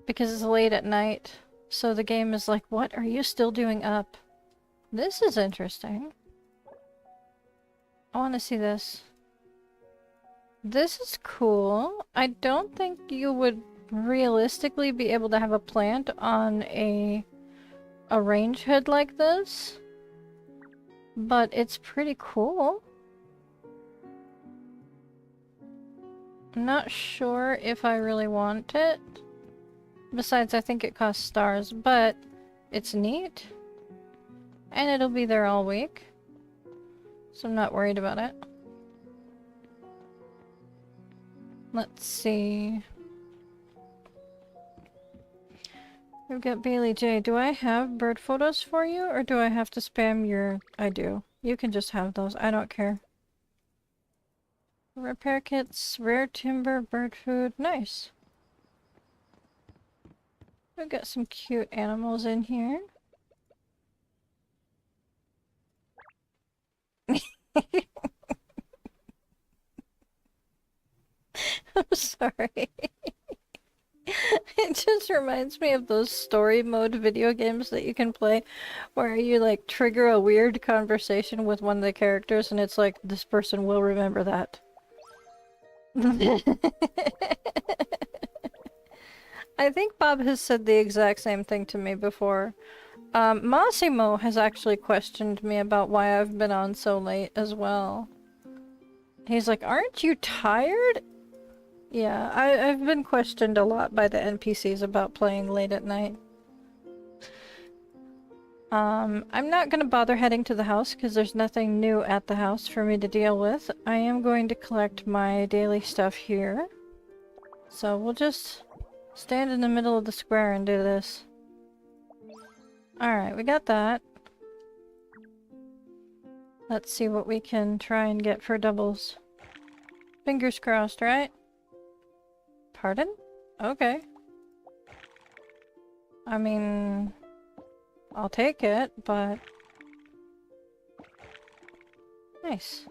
Because it's late at night. So the game is like, what are you still doing up? This is interesting. I want to see this. This is cool. I don't think you would realistically be able to have a plant on a range hood like this. But it's pretty cool. I'm not sure if I really want it. Besides, I think it costs stars, but it's neat. And it'll be there all week. So I'm not worried about it. Let's see. We've got Bailey J. Do I have bird photos for you, or do I have to spam your... I do. You can just have those. I don't care. Repair kits, rare timber, bird food. Nice. We've got some cute animals in here. I'm sorry. It just reminds me of those story mode video games that you can play where you like trigger a weird conversation with one of the characters and it's like, this person will remember that. I think Bob has said the exact same thing to me before. Massimo has actually questioned me about why I've been on so late as well. He's like, aren't you tired? Yeah, I've been questioned a lot by the NPCs about playing late at night. I'm not gonna bother heading to the house because there's nothing new at the house for me to deal with. I am going to collect my daily stuff here. So we'll just stand in the middle of the square and do this. Alright, we got that. Let's see what we can try and get for doubles. Fingers crossed, right? Pardon? Okay. I mean... I'll take it, but... Nice.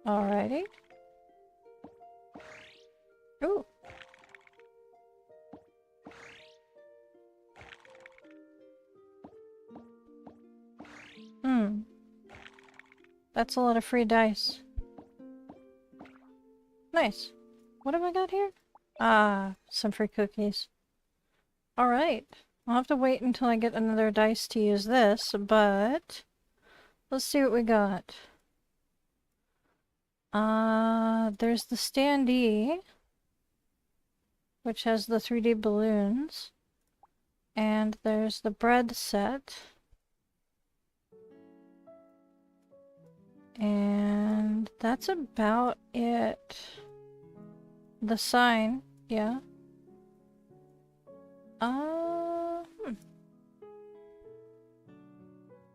Alrighty. Ooh. That's a lot of free dice. Nice. What have I got here? Ah, some free cookies. Alright. I'll have to wait until I get another dice to use this, but... Let's see what we got. There's the standee, which has the 3D balloons. And there's the bread set. And that's about it. The sign, yeah.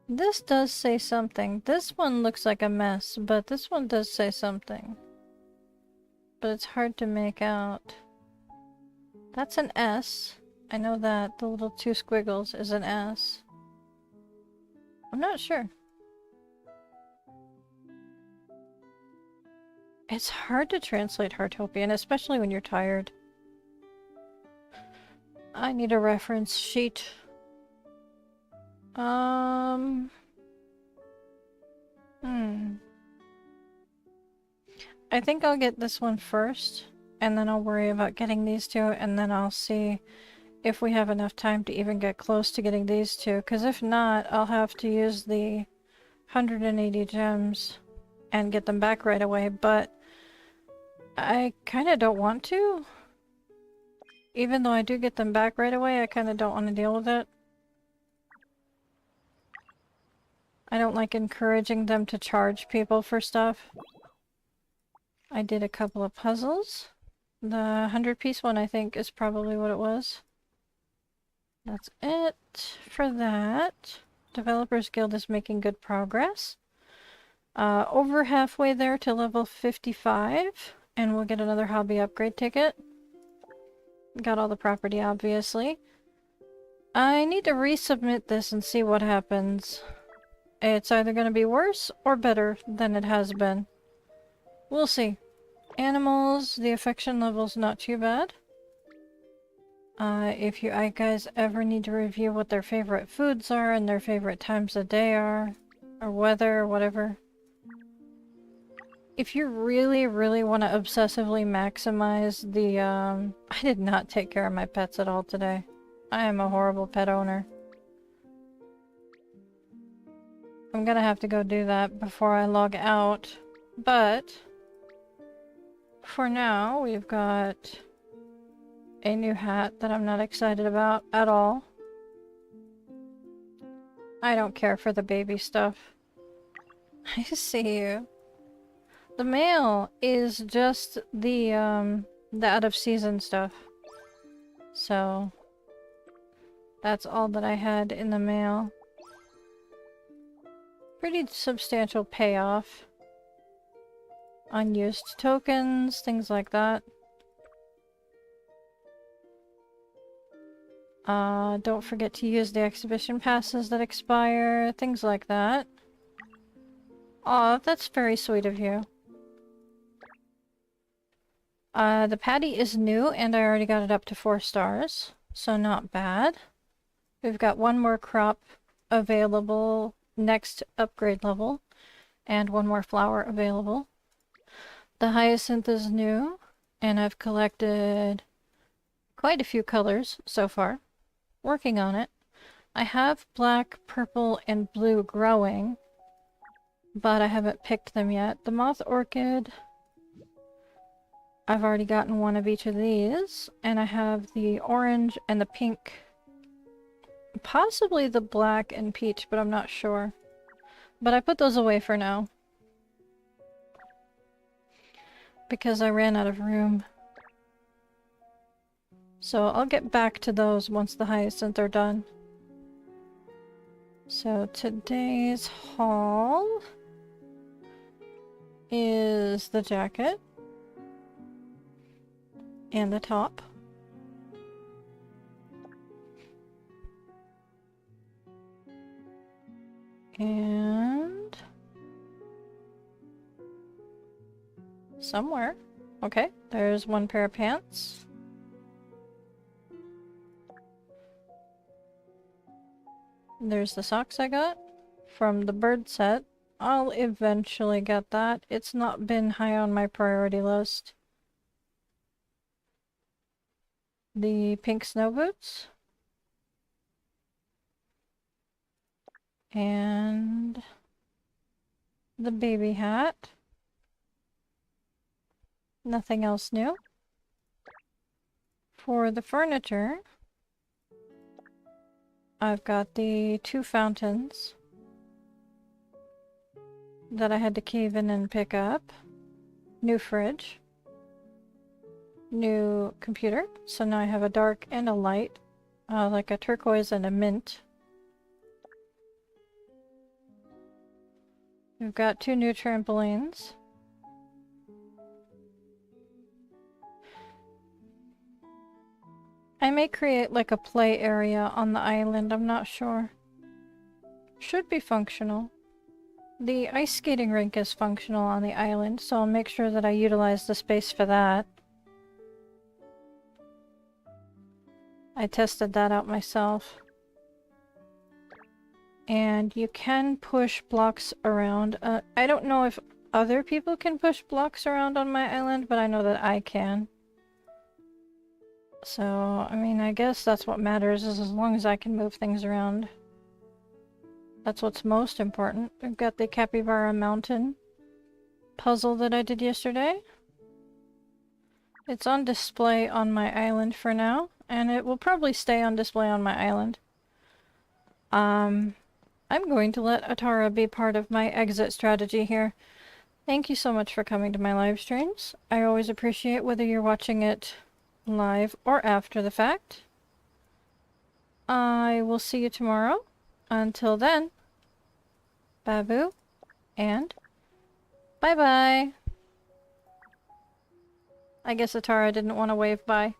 This does say something. This one looks like a mess, but this one does say something. But it's hard to make out. That's an S. I know that. The little two squiggles is an S. I'm not sure. It's hard to translate Heartopian, especially when you're tired. I need a reference sheet. I think I'll get this one first, and then I'll worry about getting these two, and then I'll see if we have enough time to even get close to getting these two, because if not, I'll have to use the 180 gems and get them back right away, but I kind of don't want to. Even though I do get them back right away, I kind of don't want to deal with it. I don't like encouraging them to charge people for stuff. I did a couple of puzzles. The 100-piece one, I think, is probably what it was. That's it for that. Developers Guild is making good progress. Over halfway there to level 55, and we'll get another hobby upgrade ticket. Got all the property, obviously. I need to resubmit this and see what happens. It's either going to be worse or better than it has been. We'll see. Animals, the affection level's not too bad. If you guys ever need to review what their favorite foods are and their favorite times of day are, or weather, or whatever. If you really, really want to obsessively maximize the, I did not take care of my pets at all today. I am a horrible pet owner. I'm gonna have to go do that before I log out, but for now, we've got a new hat that I'm not excited about at all. I don't care for the baby stuff. I see you. The mail is just the out-of-season stuff. So, that's all that I had in the mail. Pretty substantial payoff. Unused tokens, things like that. Don't forget to use the exhibition passes that expire, things like that. Aw, that's very sweet of you. The patty is new, and I already got it up to 4 stars, so not bad. We've got one more crop available next upgrade level, and one more flower available. The hyacinth is new, and I've collected quite a few colors so far. Working on it. I have black, purple, and blue growing, but I haven't picked them yet. The moth orchid, I've already gotten one of each of these, and I have the orange and the pink. Possibly the black and peach, but I'm not sure. But I put those away for now, because I ran out of room. So I'll get back to those once the hyacinth are done. So today's haul is the jacket and the top. And somewhere. Okay, there's one pair of pants. There's the socks I got from the bird set. I'll eventually get that. It's not been high on my priority list. The pink snow boots. And the baby hat. Nothing else new. For the furniture, I've got the 2 fountains that I had to cave in and pick up. New fridge. New computer. So now I have a dark and a light. Like a turquoise and a mint. We've got 2 new trampolines. I may create like a play area on the island, I'm not sure. Should be functional. The ice skating rink is functional on the island, so I'll make sure that I utilize the space for that. I tested that out myself. And you can push blocks around. I don't know if other people can push blocks around on my island, but I know that I can. So, I mean, I guess that's what matters, is as long as I can move things around. That's what's most important. We've got the Capybara Mountain puzzle that I did yesterday. It's on display on my island for now, and it will probably stay on display on my island. I'm going to let Atara be part of my exit strategy here. Thank you so much for coming to my live streams. I always appreciate whether you're watching it live or after the fact. I will see you tomorrow. Until then, Babu, and bye-bye. I guess Atara didn't want to wave bye.